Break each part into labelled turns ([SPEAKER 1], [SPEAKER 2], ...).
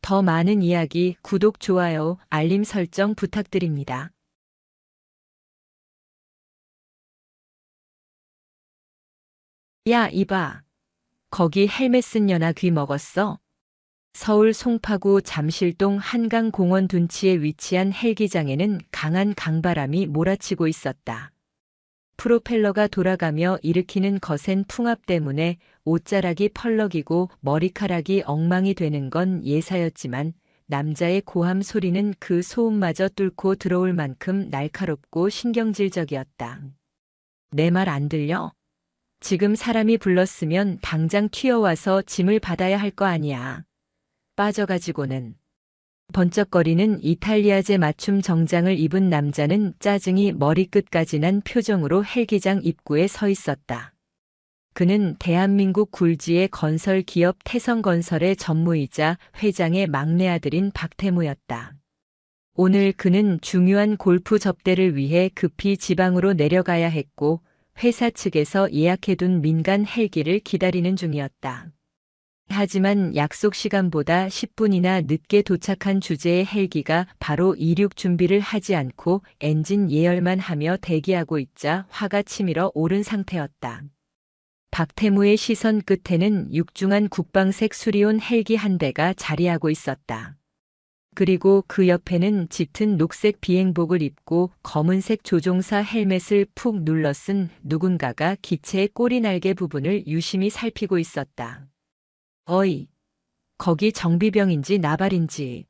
[SPEAKER 1] 더 많은 이야기, 구독, 좋아요, 알림 설정 부탁드립니다. 야, 이봐. 거기 헬멧 쓴 년아 귀 먹었어? 서울 송파구 잠실동 한강공원 둔치에 위치한 헬기장에는 강한 강바람이 몰아치고 있었다. 프로펠러가 돌아가며 일으키는 거센 풍압 때문에 옷자락이 펄럭이고 머리카락이 엉망이 되는 건 예사였지만 남자의 고함 소리는 그 소음마저 뚫고 들어올 만큼 날카롭고 신경질적이었다. 내 말 안 들려? 지금 사람이 불렀으면 당장 튀어와서 짐을 받아야 할 거 아니야. 빠져가지고는. 번쩍거리는 이탈리아제 맞춤 정장을 입은 남자는 짜증이 머리끝까지 난 표정으로 헬기장 입구에 서 있었다. 그는 대한민국 굴지의 건설 기업 태성건설의 전무이자 회장의 막내 아들인 박태무였다. 오늘 그는 중요한 골프 접대를 위해 급히 지방으로 내려가야 했고 회사 측에서 예약해둔 민간 헬기를 기다리는 중이었다. 하지만 약속 시간보다 10분이나 늦게 도착한 주제의 헬기가 바로 이륙 준비를 하지 않고 엔진 예열만 하며 대기하고 있자 화가 치밀어 오른 상태였다. 박태무의 시선 끝에는 육중한 국방색 수리온 헬기 한 대가 자리하고 있었다. 그리고 그 옆에는 짙은 녹색 비행복을 입고 검은색 조종사 헬멧을 푹 눌러 쓴 누군가가 기체의 꼬리 날개 부분을 유심히 살피고 있었다. 어이, 거기 정비병인지 나발인지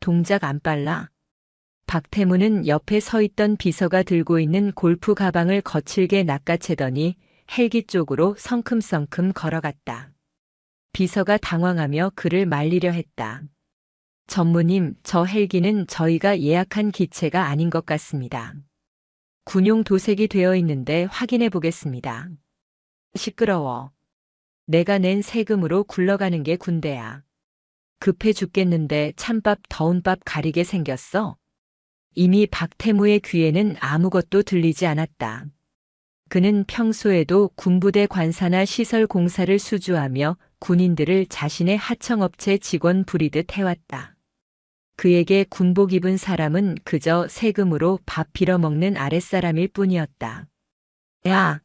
[SPEAKER 1] 동작 안 빨라? 박태무는 옆에 서 있던 비서가 들고 있는 골프 가방을 거칠게 낚아채더니 헬기 쪽으로 성큼성큼 걸어갔다. 비서가 당황하며 그를 말리려 했다. 전무님, 저 헬기는 저희가 예약한 기체가 아닌 것 같습니다. 군용 도색이 되어 있는데 확인해 보겠습니다. 시끄러워. 내가 낸 세금으로 굴러가는 게 군대야. 급해 죽겠는데 찬밥 더운 밥 가리게 생겼어? 이미 박태무의 귀에는 아무것도 들리지 않았다. 그는 평소에도 군부대 관사나 시설 공사를 수주하며 군인들을 자신의 하청업체 직원 부리듯 해왔다. 그에게 군복 입은 사람은 그저 세금으로 밥 빌어먹는 아랫사람일 뿐이었다. 야!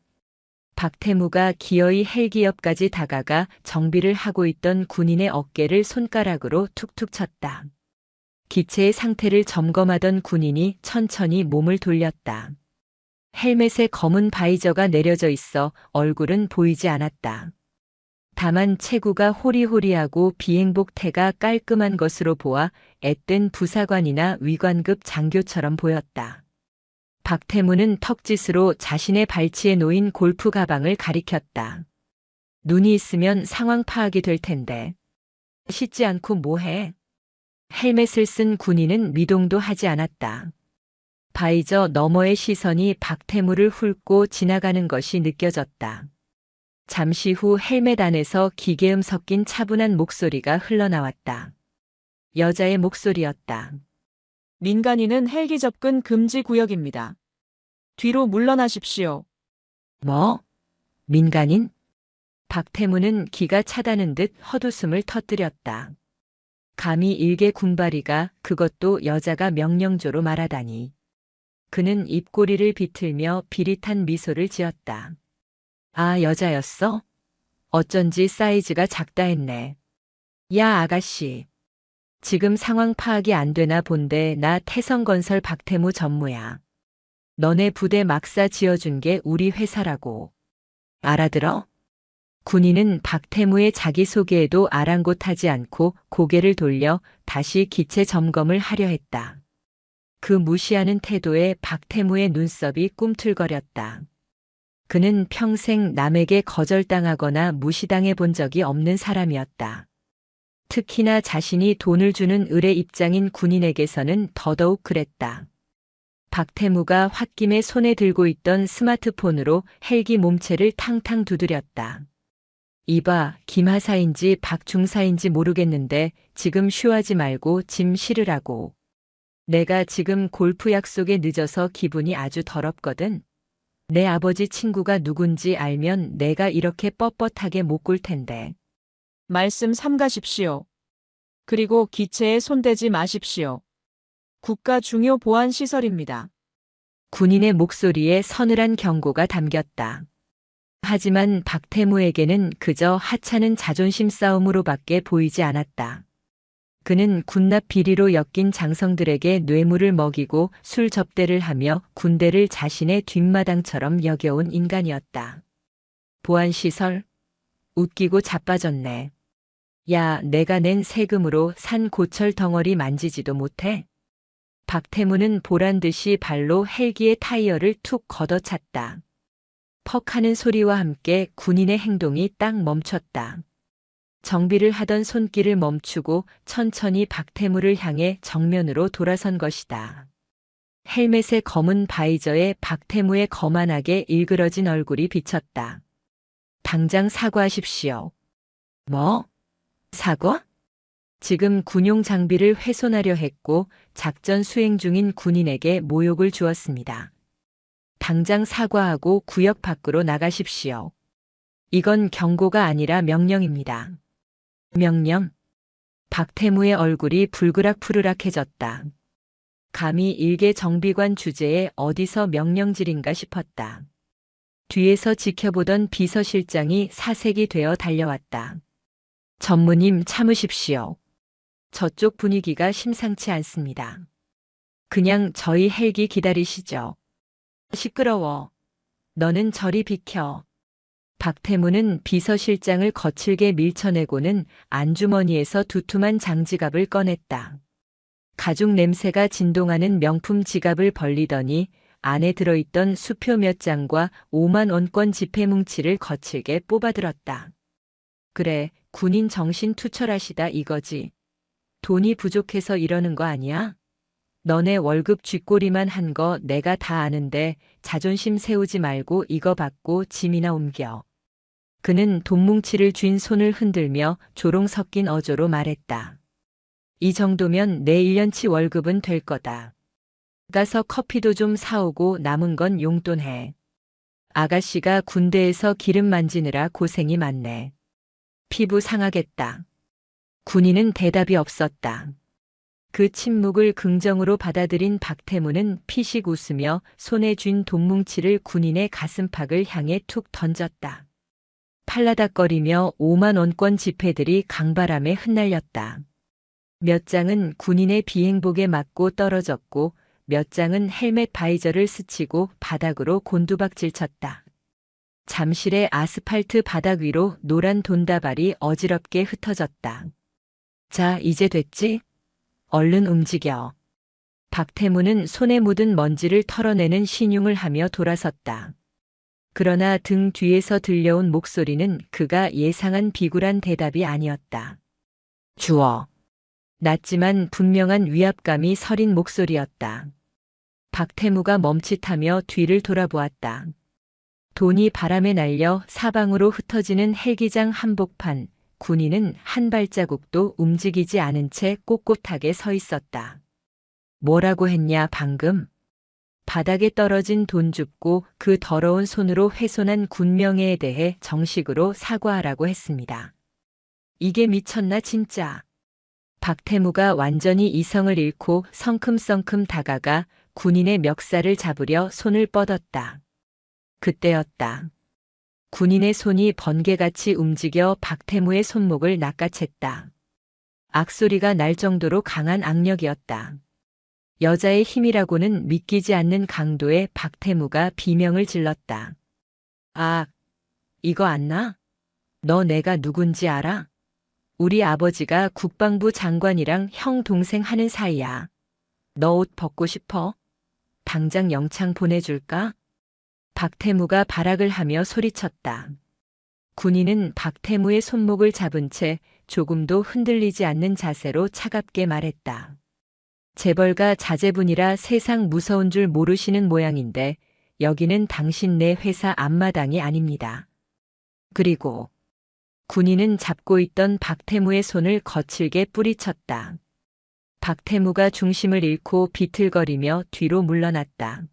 [SPEAKER 1] 박태무가 기어이 헬기 옆까지 다가가 정비를 하고 있던 군인의 어깨를 손가락으로 툭툭 쳤다. 기체의 상태를 점검하던 군인이 천천히 몸을 돌렸다. 헬멧에 검은 바이저가 내려져 있어 얼굴은 보이지 않았다. 다만 체구가 호리호리하고 비행복 태가 깔끔한 것으로 보아 앳된 부사관이나 위관급 장교처럼 보였다. 박태무는 턱짓으로 자신의 발치에 놓인 골프 가방을 가리켰다. 눈이 있으면 상황 파악이 될 텐데. 씻지 않고 뭐해? 헬멧을 쓴 군인은 미동도 하지 않았다. 바이저 너머의 시선이 박태무를 훑고 지나가는 것이 느껴졌다. 잠시 후 헬멧 안에서 기계음 섞인 차분한 목소리가 흘러나왔다. 여자의 목소리였다.
[SPEAKER 2] 민간인은 헬기 접근 금지 구역입니다. 뒤로 물러나십시오.
[SPEAKER 1] 뭐? 민간인? 박태무는 기가 차다는 듯 헛웃음을 터뜨렸다. 감히 일개 군바리가 그것도 여자가 명령조로 말하다니. 그는 입꼬리를 비틀며 비릿한 미소를 지었다. 아, 여자였어? 어쩐지 사이즈가 작다 했네. 야, 아가씨. 지금 상황 파악이 안 되나 본데 나 태성건설 박태무 전무야. 너네 부대 막사 지어준 게 우리 회사라고. 알아들어? 군인은 박태무의 자기소개에도 아랑곳하지 않고 고개를 돌려 다시 기체 점검을 하려 했다. 그 무시하는 태도에 박태무의 눈썹이 꿈틀거렸다. 그는 평생 남에게 거절당하거나 무시당해 본 적이 없는 사람이었다. 특히나 자신이 돈을 주는 을의 입장인 군인에게서는 더더욱 그랬다. 박태무가 홧김에 손에 들고 있던 스마트폰으로 헬기 몸체를 탕탕 두드렸다. 이봐, 김하사인지 박중사인지 모르겠는데 지금 쉬하지 말고 짐 실으라고. 내가 지금 골프 약속에 늦어서 기분이 아주 더럽거든. 내 아버지 친구가 누군지 알면 내가 이렇게 뻣뻣하게 못 굴 텐데.
[SPEAKER 2] 말씀 삼가십시오. 그리고 기체에 손대지 마십시오. 국가 중요 보안 시설입니다.
[SPEAKER 1] 군인의 목소리에 서늘한 경고가 담겼다. 하지만 박태무에게는 그저 하찮은 자존심 싸움으로밖에 보이지 않았다. 그는 군납 비리로 엮인 장성들에게 뇌물을 먹이고 술 접대를 하며 군대를 자신의 뒷마당처럼 여겨온 인간이었다. 보안시설? 웃기고 자빠졌네. 야, 내가 낸 세금으로 산 고철 덩어리 만지지도 못해? 박태무는 보란듯이 발로 헬기의 타이어를 툭 걷어찼다. 퍽 하는 소리와 함께 군인의 행동이 딱 멈췄다. 정비를 하던 손길을 멈추고 천천히 박태무를 향해 정면으로 돌아선 것이다. 헬멧의 검은 바이저에 박태무의 거만하게 일그러진 얼굴이 비쳤다. 당장 사과하십시오. 뭐? 사과? 지금 군용 장비를 훼손하려 했고 작전 수행 중인 군인에게 모욕을 주었습니다. 당장 사과하고 구역 밖으로 나가십시오. 이건 경고가 아니라 명령입니다. 명령? 박태무의 얼굴이 불그락푸르락해졌다. 감히 일개 정비관 주제에 어디서 명령질인가 싶었다. 뒤에서 지켜보던 비서실장이 사색이 되어 달려왔다. 전무님 참으십시오. 저쪽 분위기가 심상치 않습니다. 그냥 저희 헬기 기다리시죠. 시끄러워. 너는 저리 비켜. 박태무는 비서실장을 거칠게 밀쳐내고는 안주머니에서 두툼한 장지갑을 꺼냈다. 가죽 냄새가 진동하는 명품 지갑을 벌리더니 안에 들어있던 수표 몇 장과 5만 원권 지폐 뭉치를 거칠게 뽑아들었다. 그래, 군인 정신 투철하시다 이거지. 돈이 부족해서 이러는 거 아니야? 너네 월급 쥐꼬리만 한 거 내가 다 아는데 자존심 세우지 말고 이거 받고 짐이나 옮겨. 그는 돈뭉치를 쥔 손을 흔들며 조롱 섞인 어조로 말했다. 이 정도면 내 1년치 월급은 될 거다. 가서 커피도 좀 사오고 남은 건 용돈 해. 아가씨가 군대에서 기름 만지느라 고생이 많네. 피부 상하겠다. 군인은 대답이 없었다. 그 침묵을 긍정으로 받아들인 박태무는 피식 웃으며 손에 쥔 돈뭉치를 군인의 가슴팍을 향해 툭 던졌다. 팔라닥거리며 5만 원권 지폐들이 강바람에 흩날렸다. 몇 장은 군인의 비행복에 맞고 떨어졌고 몇 장은 헬멧 바이저를 스치고 바닥으로 곤두박질 쳤다. 잠실의 아스팔트 바닥 위로 노란 돈다발이 어지럽게 흩어졌다. 자, 이제 됐지? 얼른 움직여. 박태무는 손에 묻은 먼지를 털어내는 신용을 하며 돌아섰다. 그러나 등 뒤에서 들려온 목소리는 그가 예상한 비굴한 대답이 아니었다. 주어. 낮지만 분명한 위압감이 서린 목소리였다. 박태무가 멈칫하며 뒤를 돌아보았다. 돈이 바람에 날려 사방으로 흩어지는 헬기장 한복판, 군인은 한 발자국도 움직이지 않은 채 꼿꼿하게 서 있었다. 뭐라고 했냐 방금? 바닥에 떨어진 돈 줍고 그 더러운 손으로 훼손한 군명예에 대해 정식으로 사과하라고 했습니다. 이게 미쳤나 진짜. 박태무가 완전히 이성을 잃고 성큼성큼 다가가 군인의 멱살을 잡으려 손을 뻗었다. 그때였다. 군인의 손이 번개같이 움직여 박태무의 손목을 낚아챘다. 악소리가 날 정도로 강한 악력이었다. 여자의 힘이라고는 믿기지 않는 강도의 박태무가 비명을 질렀다. 아, 이거 안 나? 너 내가 누군지 알아? 우리 아버지가 국방부 장관이랑 형 동생 하는 사이야. 너 옷 벗고 싶어? 당장 영창 보내줄까? 박태무가 발악을 하며 소리쳤다. 군인은 박태무의 손목을 잡은 채 조금도 흔들리지 않는 자세로 차갑게 말했다. 재벌가 자제분이라 세상 무서운 줄 모르시는 모양인데 여기는 당신네 회사 앞마당이 아닙니다. 그리고 군인은 잡고 있던 박태무의 손을 거칠게 뿌리쳤다. 박태무가 중심을 잃고 비틀거리며 뒤로 물러났다.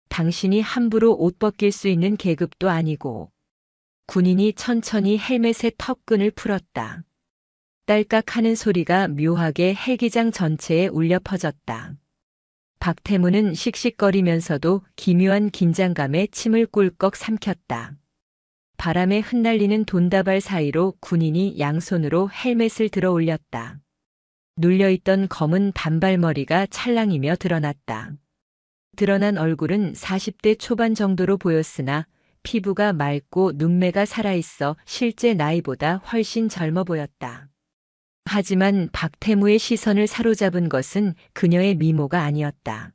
[SPEAKER 1] 당신이 함부로 옷 벗길 수 있는 계급도 아니고. 군인이 천천히 헬멧의 턱끈을 풀었다. 딸깍 하는 소리가 묘하게 헬기장 전체에 울려 퍼졌다. 박태무는 씩씩거리면서도 기묘한 긴장감에 침을 꿀꺽 삼켰다. 바람에 흩날리는 돈다발 사이로 군인이 양손으로 헬멧을 들어 올렸다. 눌려있던 검은 단발머리가 찰랑이며 드러났다. 드러난 얼굴은 40대 초반 정도로 보였으나 피부가 맑고 눈매가 살아있어 실제 나이보다 훨씬 젊어 보였다. 하지만 박태무의 시선을 사로잡은 것은 그녀의 미모가 아니었다.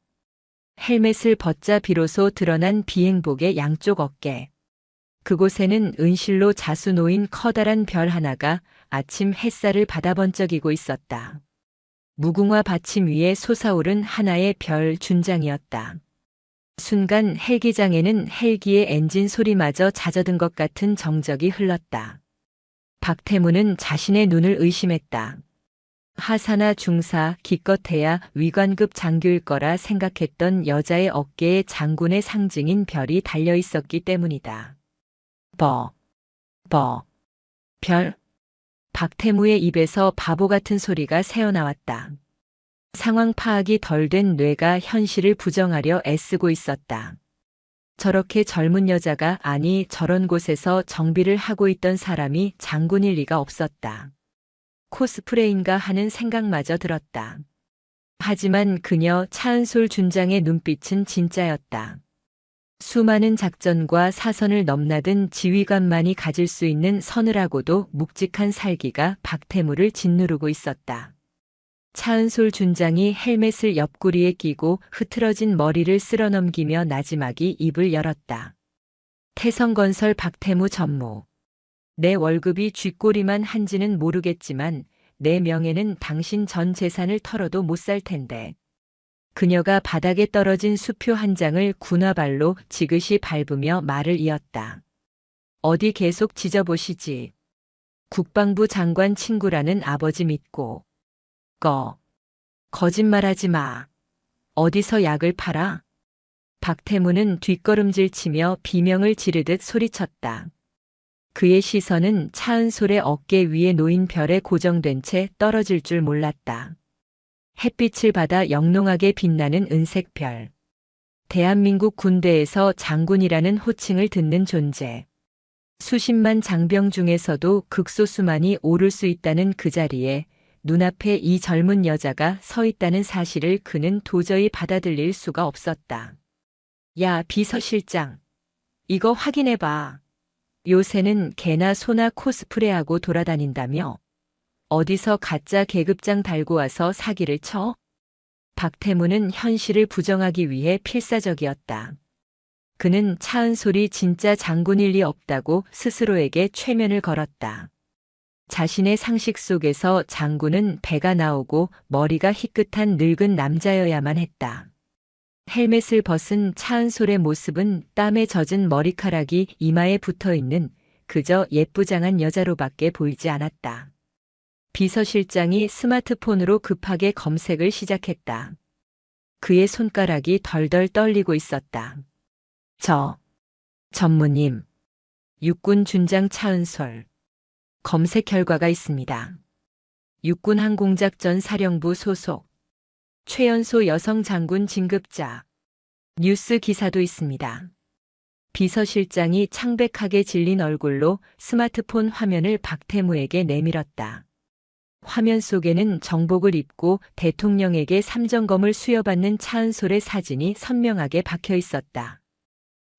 [SPEAKER 1] 헬멧을 벗자 비로소 드러난 비행복의 양쪽 어깨. 그곳에는 은실로 자수 놓인 커다란 별 하나가 아침 햇살을 받아 번쩍이고 있었다. 무궁화 받침 위에 솟아오른 하나의 별 준장이었다. 순간 헬기장에는 헬기의 엔진 소리마저 잦아든 것 같은 정적이 흘렀다. 박태무는 자신의 눈을 의심했다. 하사나 중사, 기껏해야 위관급 장교일 거라 생각했던 여자의 어깨에 장군의 상징인 별이 달려 있었기 때문이다. 별. 박태무의 입에서 바보 같은 소리가 새어나왔다. 상황 파악이 덜 된 뇌가 현실을 부정하려 애쓰고 있었다. 저렇게 젊은 여자가, 아니 저런 곳에서 정비를 하고 있던 사람이 장군일 리가 없었다. 코스프레인가 하는 생각마저 들었다. 하지만 그녀 차은솔 준장의 눈빛은 진짜였다. 수많은 작전과 사선을 넘나든 지휘관만이 가질 수 있는 서늘하고도 묵직한 살기가 박태무를 짓누르고 있었다. 차은솔 준장이 헬멧을 옆구리에 끼고 흐트러진 머리를 쓸어넘기며 나지막이 입을 열었다. 태성건설 박태무 전무. 내 월급이 쥐꼬리만 한지는 모르겠지만 내 명예는 당신 전 재산을 털어도 못 살 텐데. 그녀가 바닥에 떨어진 수표 한 장을 군화발로 지그시 밟으며 말을 이었다. 어디 계속 지져보시지. 국방부 장관 친구라는 아버지 믿고. 거짓말하지 마. 어디서 약을 팔아? 박태무는 뒷걸음질 치며 비명을 지르듯 소리쳤다. 그의 시선은 차은솔의 어깨 위에 놓인 별에 고정된 채 떨어질 줄 몰랐다. 햇빛을 받아 영롱하게 빛나는 은색 별. 대한민국 군대에서 장군이라는 호칭을 듣는 존재. 수십만 장병 중에서도 극소수만이 오를 수 있다는 그 자리에 눈앞에 이 젊은 여자가 서 있다는 사실을 그는 도저히 받아들일 수가 없었다. 야, 비서실장. 이거 확인해봐. 요새는 개나 소나 코스프레하고 돌아다닌다며? 어디서 가짜 계급장 달고 와서 사기를 쳐? 박태무는 현실을 부정하기 위해 필사적이었다. 그는 차은솔이 진짜 장군일 리 없다고 스스로에게 최면을 걸었다. 자신의 상식 속에서 장군은 배가 나오고 머리가 희끗한 늙은 남자여야만 했다. 헬멧을 벗은 차은솔의 모습은 땀에 젖은 머리카락이 이마에 붙어있는 그저 예쁘장한 여자로밖에 보이지 않았다. 비서실장이 스마트폰으로 급하게 검색을 시작했다. 그의 손가락이 덜덜 떨리고 있었다. 전무님. 육군 준장 차은솔. 검색 결과가 있습니다. 육군항공작전 사령부 소속. 최연소 여성 장군 진급자. 뉴스 기사도 있습니다. 비서실장이 창백하게 질린 얼굴로 스마트폰 화면을 박태무에게 내밀었다. 화면 속에는 정복을 입고 대통령에게 삼정검을 수여받는 차은솔의 사진이 선명하게 박혀 있었다.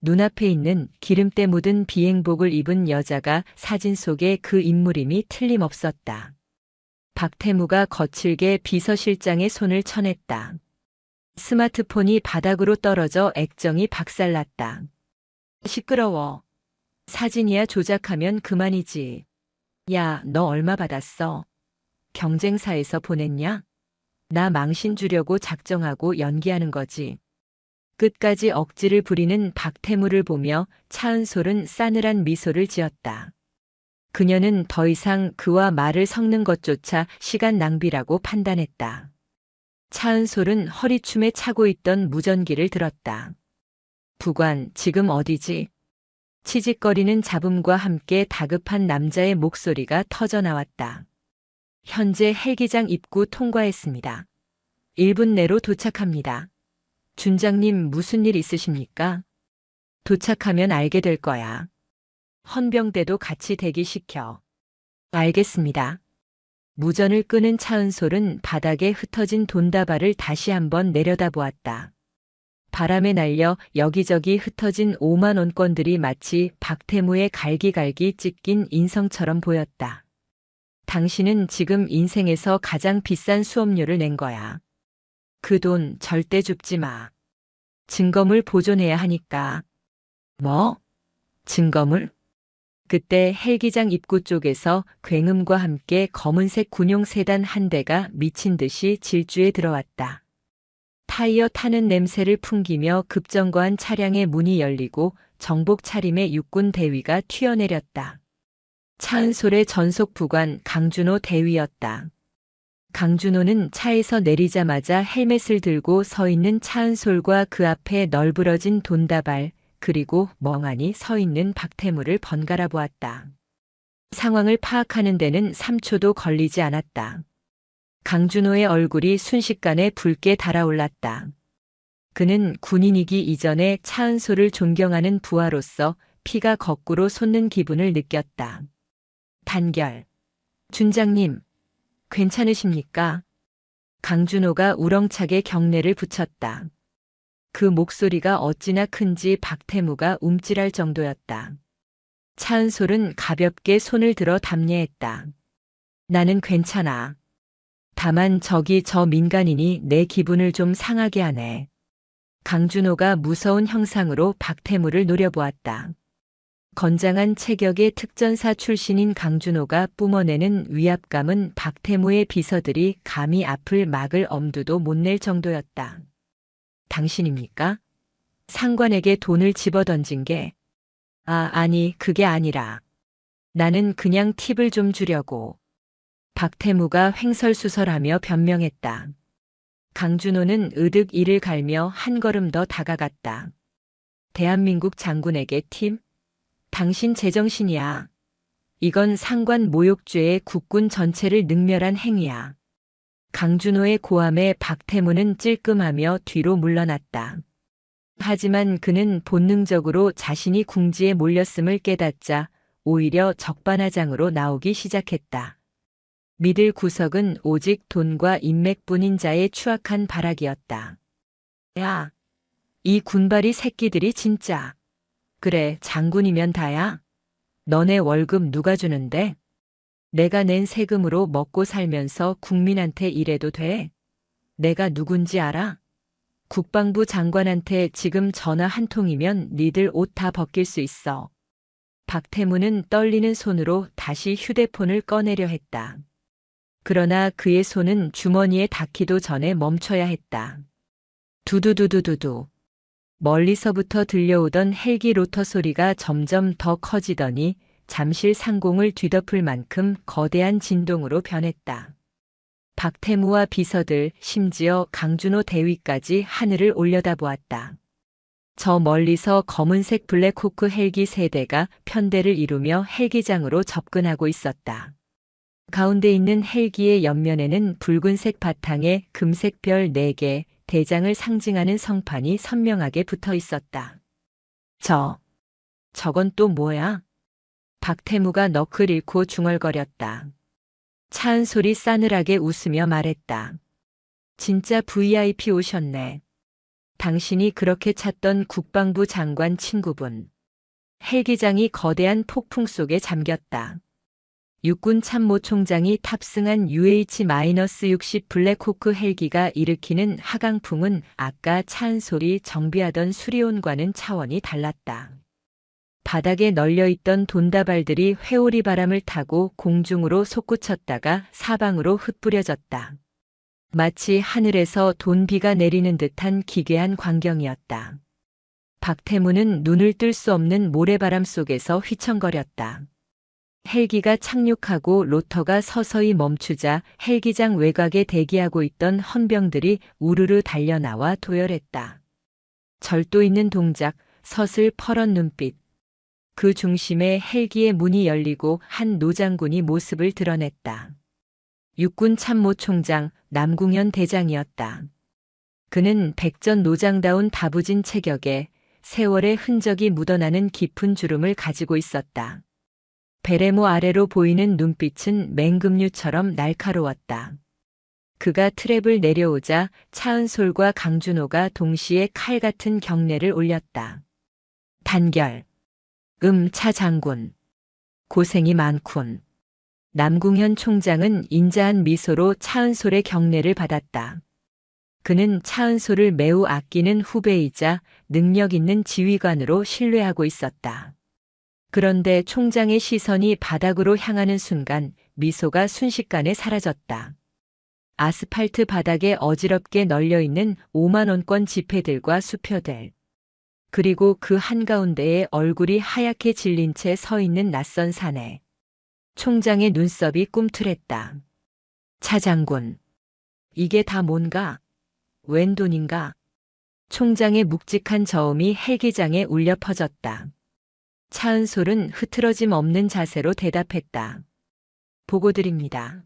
[SPEAKER 1] 눈앞에 있는 기름때 묻은 비행복을 입은 여자가 사진 속의 그 인물임이 틀림없었다. 박태무가 거칠게 비서실장의 손을 쳐냈다. 스마트폰이 바닥으로 떨어져 액정이 박살났다. 시끄러워. 사진이야 조작하면 그만이지. 야, 너 얼마 받았어? 경쟁사에서 보냈냐? 나 망신 주려고 작정하고 연기하는 거지. 끝까지 억지를 부리는 박태무를 보며 차은솔은 싸늘한 미소를 지었다. 그녀는 더 이상 그와 말을 섞는 것조차 시간 낭비라고 판단했다. 차은솔은 허리춤에 차고 있던 무전기를 들었다. 부관, 지금 어디지? 치직거리는 잡음과 함께 다급한 남자의 목소리가 터져 나왔다. 현재 헬기장 입구 통과했습니다. 1분 내로 도착합니다. 준장님 무슨 일 있으십니까? 도착하면 알게 될 거야. 헌병대도 같이 대기시켜. 알겠습니다. 무전을 끄는 차은솔은 바닥에 흩어진 돈다발을 다시 한번 내려다보았다. 바람에 날려 여기저기 흩어진 5만 원권들이 마치 박태무의 갈기갈기 찢긴 인성처럼 보였다. 당신은 지금 인생에서 가장 비싼 수업료를 낸 거야. 그 돈 절대 줍지 마. 증거물 보존해야 하니까. 뭐? 증거물? 그때 헬기장 입구 쪽에서 굉음과 함께 검은색 군용 세단 한 대가 미친 듯이 질주해 들어왔다. 타이어 타는 냄새를 풍기며 급정거한 차량의 문이 열리고 정복 차림의 육군 대위가 튀어내렸다. 차은솔의 전속 부관 강준호 대위였다. 강준호는 차에서 내리자마자 헬멧을 들고 서 있는 차은솔과 그 앞에 널브러진 돈다발, 그리고 멍하니 서 있는 박태무를 번갈아 보았다. 상황을 파악하는 데는 3초도 걸리지 않았다. 강준호의 얼굴이 순식간에 붉게 달아올랐다. 그는 군인이기 이전에 차은솔을 존경하는 부하로서 피가 거꾸로 솟는 기분을 느꼈다. 단결. 준장님, 괜찮으십니까? 강준호가 우렁차게 경례를 붙였다. 그 목소리가 어찌나 큰지 박태무가 움찔할 정도였다. 차은솔은 가볍게 손을 들어 답례했다. 나는 괜찮아. 다만 저기 저 민간인이 내 기분을 좀 상하게 하네. 강준호가 무서운 형상으로 박태무를 노려보았다. 건장한 체격의 특전사 출신인 강준호가 뿜어내는 위압감은 박태무의 비서들이 감히 앞을 막을 엄두도 못 낼 정도였다. 당신입니까? 상관에게 돈을 집어던진 게. 아니, 그게 아니라. 나는 그냥 팁을 좀 주려고. 박태무가 횡설수설하며 변명했다. 강준호는 으득 이를 갈며 한 걸음 더 다가갔다. 대한민국 장군에게 팁? 당신 제정신이야. 이건 상관 모욕죄의 국군 전체를 능멸한 행위야. 강준호의 고함에 박태무는 찔끔하며 뒤로 물러났다. 하지만 그는 본능적으로 자신이 궁지에 몰렸음을 깨닫자 오히려 적반하장으로 나오기 시작했다. 믿을 구석은 오직 돈과 인맥뿐인 자의 추악한 발악이었다. 야, 이 군발이 새끼들이 진짜. 그래, 장군이면 다야. 너네 월급 누가 주는데? 내가 낸 세금으로 먹고 살면서 국민한테 일해도 돼? 내가 누군지 알아? 국방부 장관한테 지금 전화 한 통이면 니들 옷 다 벗길 수 있어. 박태무는 떨리는 손으로 다시 휴대폰을 꺼내려 했다. 그러나 그의 손은 주머니에 닿기도 전에 멈춰야 했다. 두두두두두두. 멀리서부터 들려오던 헬기 로터 소리가 점점 더 커지더니 잠실 상공을 뒤덮을 만큼 거대한 진동으로 변했다. 박태무와 비서들, 심지어 강준호 대위까지 하늘을 올려다보았다. 저 멀리서 검은색 블랙호크 헬기 3대가 편대를 이루며 헬기장으로 접근하고 있었다. 가운데 있는 헬기의 옆면에는 붉은색 바탕에 금색 별 4개, 대장을 상징하는 성판이 선명하게 붙어 있었다. 저건 또 뭐야? 박태무가 너클 잃고 중얼거렸다. 차은솔이 싸늘하게 웃으며 말했다. 진짜 VIP 오셨네. 당신이 그렇게 찾던 국방부 장관 친구분. 헬기장이 거대한 폭풍 속에 잠겼다. 육군 참모총장이 탑승한 UH-60 블랙호크 헬기가 일으키는 하강풍은 아까 차은솔이 정비하던 수리온과는 차원이 달랐다. 바닥에 널려있던 돈다발들이 회오리 바람을 타고 공중으로 솟구쳤다가 사방으로 흩뿌려졌다. 마치 하늘에서 돈비가 내리는 듯한 기괴한 광경이었다. 박태무는 눈을 뜰 수 없는 모래바람 속에서 휘청거렸다. 헬기가 착륙하고 로터가 서서히 멈추자 헬기장 외곽에 대기하고 있던 헌병들이 우르르 달려나와 도열했다. 절도 있는 동작, 서슬 퍼런 눈빛. 그 중심에 헬기의 문이 열리고 한 노장군이 모습을 드러냈다. 육군참모총장 남궁현 대장이었다. 그는 백전노장다운 다부진 체격에 세월의 흔적이 묻어나는 깊은 주름을 가지고 있었다. 베레모 아래로 보이는 눈빛은 맹금류처럼 날카로웠다. 그가 트랩을 내려오자 차은솔과 강준호가 동시에 칼 같은 경례를 올렸다. 단결. 차 장군. 고생이 많군. 남궁현 총장은 인자한 미소로 차은솔의 경례를 받았다. 그는 차은솔을 매우 아끼는 후배이자 능력 있는 지휘관으로 신뢰하고 있었다. 그런데 총장의 시선이 바닥으로 향하는 순간 미소가 순식간에 사라졌다. 아스팔트 바닥에 어지럽게 널려있는 5만원권 지폐들과 수표들. 그리고 그 한가운데에 얼굴이 하얗게 질린 채 서 있는 낯선 사내. 총장의 눈썹이 꿈틀했다. 차 장군. 이게 다 뭔가? 웬 돈인가? 총장의 묵직한 저음이 헬기장에 울려 퍼졌다. 차은솔은 흐트러짐 없는 자세로 대답했다. 보고드립니다.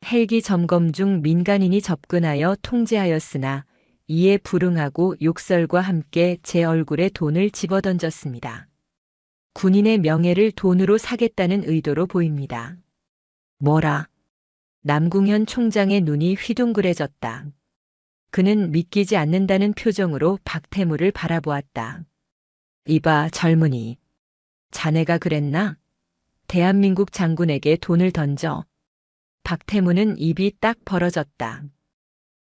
[SPEAKER 1] 헬기 점검 중 민간인이 접근하여 통제하였으나 이에 불응하고 욕설과 함께 제 얼굴에 돈을 집어던졌습니다. 군인의 명예를 돈으로 사겠다는 의도로 보입니다. 뭐라? 남궁현 총장의 눈이 휘둥그레졌다. 그는 믿기지 않는다는 표정으로 박태무를 바라보았다. 이봐 젊은이. 자네가 그랬나? 대한민국 장군에게 돈을 던져. 박태무는 입이 딱 벌어졌다.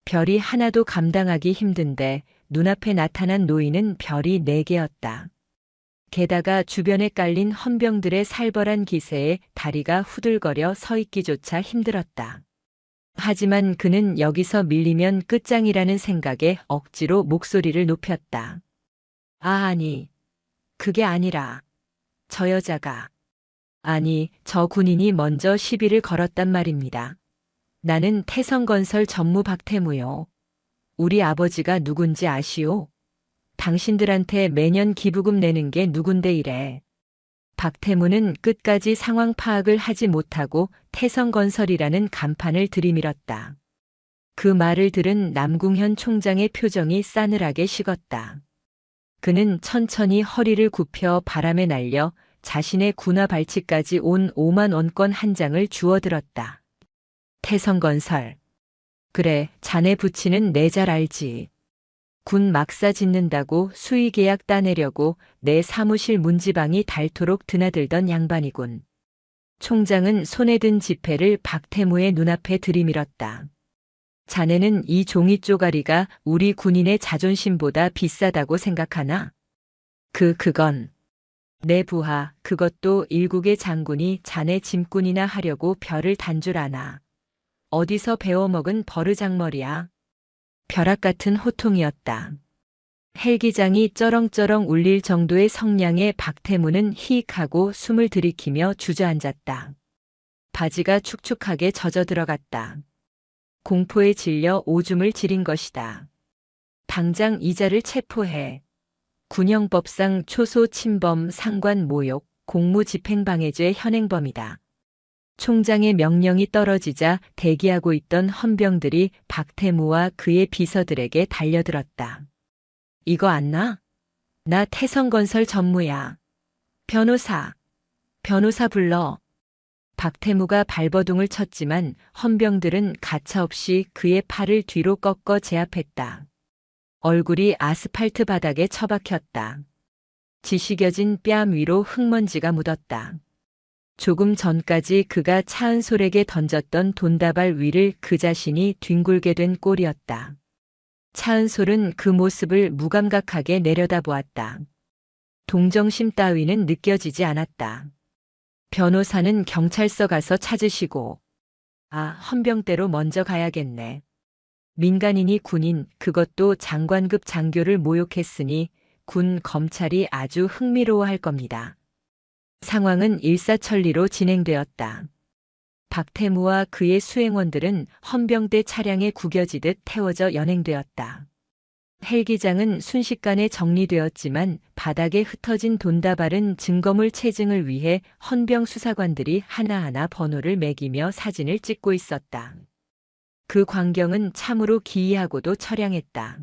[SPEAKER 1] 별이 하나도 감당하기 힘든데 눈앞에 나타난 노인은 별이 4개였다. 게다가 주변에 깔린 헌병들의 살벌한 기세에 다리가 후들거려 서 있기조차 힘들었다. 하지만 그는 여기서 밀리면 끝장이라는 생각에 억지로 목소리를 높였다. 아니, 그게 아니라 저 여자가 아니, 저 군인이 먼저 시비를 걸었단 말입니다. 나는 태성건설 전무 박태무요. 우리 아버지가 누군지 아시오? 당신들한테 매년 기부금 내는 게 누군데 이래. 박태무는 끝까지 상황 파악을 하지 못하고 태성건설이라는 간판을 들이밀었다. 그 말을 들은 남궁현 총장의 표정이 싸늘하게 식었다. 그는 천천히 허리를 굽혀 바람에 날려 자신의 군화 발치까지 온 5만원권 한 장을 주워들었다. 태성건설. 그래, 자네 부치는 내 잘 알지. 군 막사 짓는다고 수의계약 따내려고 내 사무실 문지방이 닳도록 드나들던 양반이군. 총장은 손에 든 지폐를 박태무의 눈앞에 들이밀었다. 자네는 이 종이 쪼가리가 우리 군인의 자존심보다 비싸다고 생각하나? 그건 내 부하, 그것도 일국의 장군이 자네 짐꾼이나 하려고 별을 단 줄 아나. 어디서 배워먹은 버르장머리야. 벼락 같은 호통이었다. 헬기장이 쩌렁쩌렁 울릴 정도의 성량의 박태무는 히익하고 숨을 들이키며 주저앉았다. 바지가 축축하게 젖어 들어갔다. 공포에 질려 오줌을 지린 것이다. 당장 이자를 체포해. 군형법상 초소 침범 상관 모욕 공무집행방해죄 현행범이다. 총장의 명령이 떨어지자 대기하고 있던 헌병들이 박태무와 그의 비서들에게 달려들었다. 이거 안 나? 나 태성건설 전무야. 변호사 불러. 박태무가 발버둥을 쳤지만 헌병들은 가차없이 그의 팔을 뒤로 꺾어 제압했다. 얼굴이 아스팔트 바닥에 처박혔다. 지식여진 뺨 위로 흙먼지가 묻었다. 조금 전까지 그가 차은솔에게 던졌던 돈다발 위를 그 자신이 뒹굴게 된 꼴이었다. 차은솔은 그 모습을 무감각하게 내려다보았다. 동정심 따위는 느껴지지 않았다. 변호사는 경찰서 가서 찾으시고. 헌병대로 먼저 가야겠네. 민간인이 군인, 그것도 장관급 장교를 모욕했으니 군 검찰이 아주 흥미로워할 겁니다. 상황은 일사천리로 진행되었다. 박태무와 그의 수행원들은 헌병대 차량에 구겨지듯 태워져 연행되었다. 헬기장은 순식간에 정리되었지만 바닥에 흩어진 돈다발은 증거물 체증을 위해 헌병 수사관들이 하나하나 번호를 매기며 사진을 찍고 있었다. 그 광경은 참으로 기이하고도 처량했다.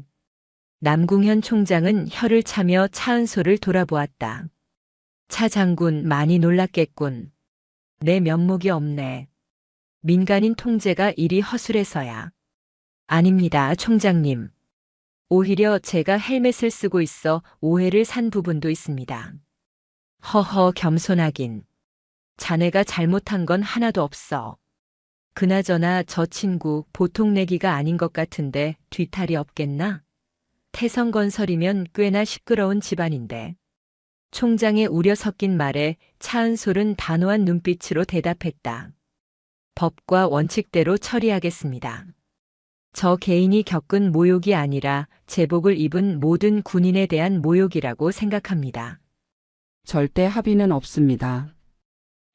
[SPEAKER 1] 남궁현 총장은 혀를 차며 차은소를 돌아보았다. 차 장군 많이 놀랐겠군. 내 면목이 없네. 민간인 통제가 이리 허술해서야. 아닙니다, 총장님. 오히려 제가 헬멧을 쓰고 있어 오해를 산 부분도 있습니다. 허허, 겸손하긴. 자네가 잘못한 건 하나도 없어. 그나저나 저 친구 보통 내기가 아닌 것 같은데 뒤탈이 없겠나? 태성건설이면 꽤나 시끄러운 집안인데. 총장의 우려 섞인 말에 차은솔은 단호한 눈빛으로 대답했다. 법과 원칙대로 처리하겠습니다. 저 개인이 겪은 모욕이 아니라 제복을 입은 모든 군인에 대한 모욕이라고 생각합니다.
[SPEAKER 3] 절대 합의는 없습니다.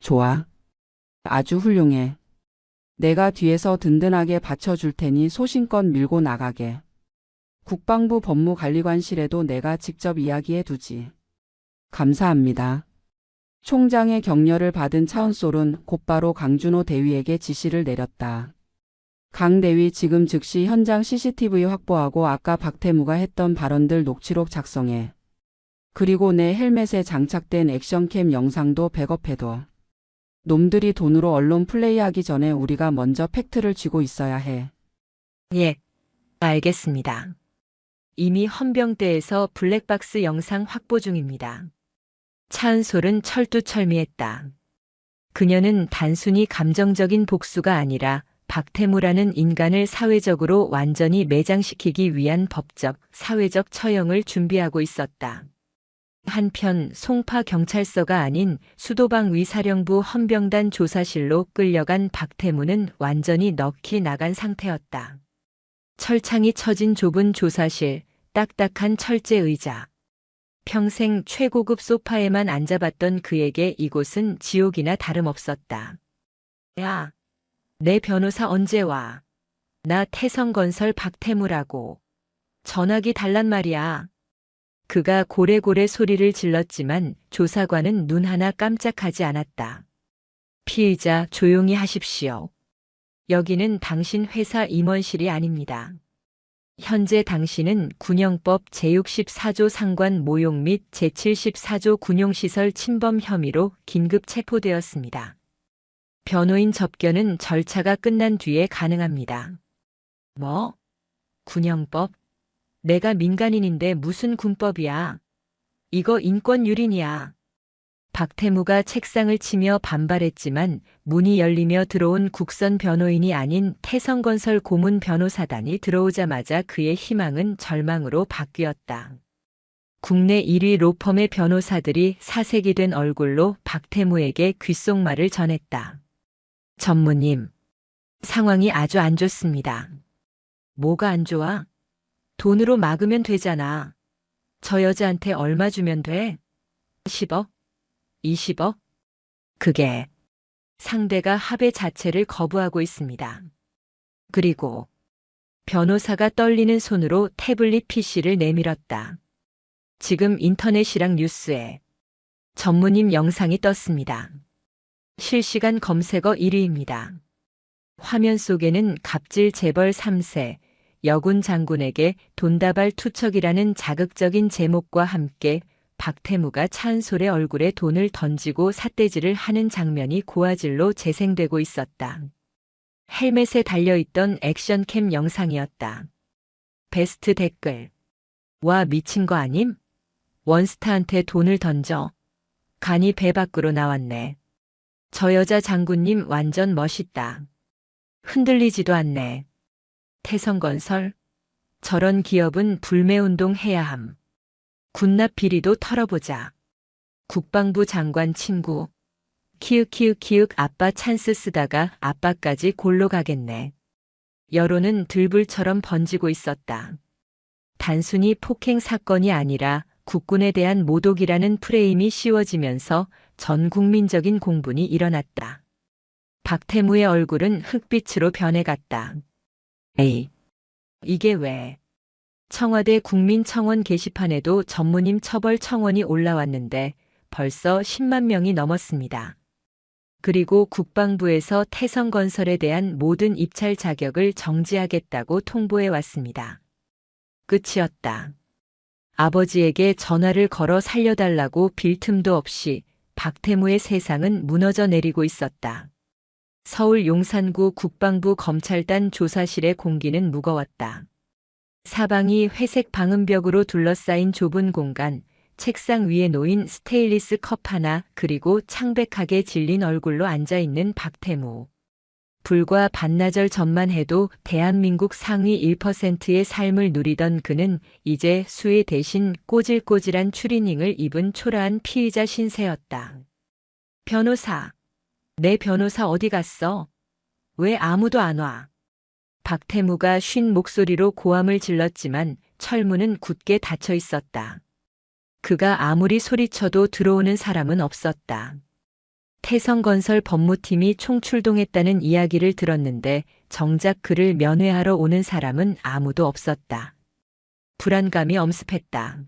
[SPEAKER 3] 좋아. 아주 훌륭해. 내가 뒤에서 든든하게 받쳐줄 테니 소신껏 밀고 나가게. 국방부 법무관리관실에도 내가 직접 이야기해 두지. 감사합니다. 총장의 격려를 받은 차은솔은 곧바로 강준호 대위에게 지시를 내렸다. 강 대위 지금 즉시 현장 CCTV 확보하고 아까 박태무가 했던 발언들 녹취록 작성해. 그리고 내 헬멧에 장착된 액션캠 영상도 백업해둬. 놈들이 돈으로 언론 플레이하기 전에 우리가 먼저 팩트를 쥐고 있어야 해.
[SPEAKER 1] 예, 알겠습니다. 이미 헌병대에서 블랙박스 영상 확보 중입니다. 차은솔은 철두철미했다. 그녀는 단순히 감정적인 복수가 아니라 박태무라는 인간을 사회적으로 완전히 매장시키기 위한 법적, 사회적 처형을 준비하고 있었다. 한편 송파 경찰서가 아닌 수도방 위사령부 헌병단 조사실로 끌려간 박태무는 완전히 넋이 나간 상태였다. 철창이 쳐진 좁은 조사실, 딱딱한 철제 의자. 평생 최고급 소파에만 앉아봤던 그에게 이곳은 지옥이나 다름없었다. 야, 내 변호사 언제 와? 나 태성건설 박태무라고. 전화기 달란 말이야. 그가 고래고래 소리를 질렀지만 조사관은 눈 하나 깜짝하지 않았다. 피의자 조용히 하십시오. 여기는 당신 회사 임원실이 아닙니다. 현재 당신은 군형법 제64조 상관 모욕 및 제74조 군용시설 침범 혐의로 긴급 체포되었습니다. 변호인 접견은 절차가 끝난 뒤에 가능합니다. 뭐? 군형법? 내가 민간인인데 무슨 군법이야? 이거 인권유린이야. 박태무가 책상을 치며 반발했지만 문이 열리며 들어온 국선 변호인이 아닌 태성건설 고문 변호사단이 들어오자마자 그의 희망은 절망으로 바뀌었다. 국내 1위 로펌의 변호사들이 사색이 된 얼굴로 박태무에게 귓속말을 전했다. 전무님, 상황이 아주 안 좋습니다. 뭐가 안 좋아? 돈으로 막으면 되잖아. 저 여자한테 얼마 주면 돼? 10억? 20억? 그게 상대가 합의 자체를 거부하고 있습니다. 그리고 변호사가 떨리는 손으로 태블릿 PC를 내밀었다. 지금 인터넷이랑 뉴스에 전무님 영상이 떴습니다. 실시간 검색어 1위입니다. 화면 속에는 갑질 재벌 3세, 여군 장군에게 돈다발 투척이라는 자극적인 제목과 함께 박태무가 차은솔의 얼굴에 돈을 던지고 삿대질을 하는 장면이 고화질로 재생되고 있었다. 헬멧에 달려있던 액션캠 영상이었다. 베스트 댓글. 와, 미친 거 아님? 원스타한테 돈을 던져. 간이 배 밖으로 나왔네. 저 여자 장군님 완전 멋있다. 흔들리지도 않네. 태성건설? 저런 기업은 불매운동 해야 함. 군납 비리도 털어보자. 국방부 장관 친구. 키읔키읔키읔 아빠 찬스 쓰다가 아빠까지 골로 가겠네. 여론은 들불처럼 번지고 있었다. 단순히 폭행 사건이 아니라 국군에 대한 모독이라는 프레임이 씌워지면서 전 국민적인 공분이 일어났다. 박태무의 얼굴은 흑빛으로 변해갔다. 에이, 이게 왜? 청와대 국민청원 게시판에도 전무님 처벌 청원이 올라왔는데 벌써 10만 명이 넘었습니다. 그리고 국방부에서 태성건설에 대한 모든 입찰 자격을 정지하겠다고 통보해 왔습니다. 끝이었다. 아버지에게 전화를 걸어 살려달라고 빌 틈도 없이 박태무의 세상은 무너져 내리고 있었다. 서울 용산구 국방부 검찰단 조사실의 공기는 무거웠다. 사방이 회색 방음벽으로 둘러싸인 좁은 공간, 책상 위에 놓인 스테인리스 컵 하나, 그리고 창백하게 질린 얼굴로 앉아있는 박태무. 불과 반나절 전만 해도 대한민국 상위 1%의 삶을 누리던 그는 이제 수의 대신 꼬질꼬질한 추리닝을 입은 초라한 피의자 신세였다. 변호사. 내 변호사 어디 갔어? 왜 아무도 안 와? 박태무가 쉰 목소리로 고함을 질렀지만 철문은 굳게 닫혀 있었다. 그가 아무리 소리쳐도 들어오는 사람은 없었다. 태성건설 법무팀이 총출동했다는 이야기를 들었는데 정작 그를 면회하러 오는 사람은 아무도 없었다. 불안감이 엄습했다.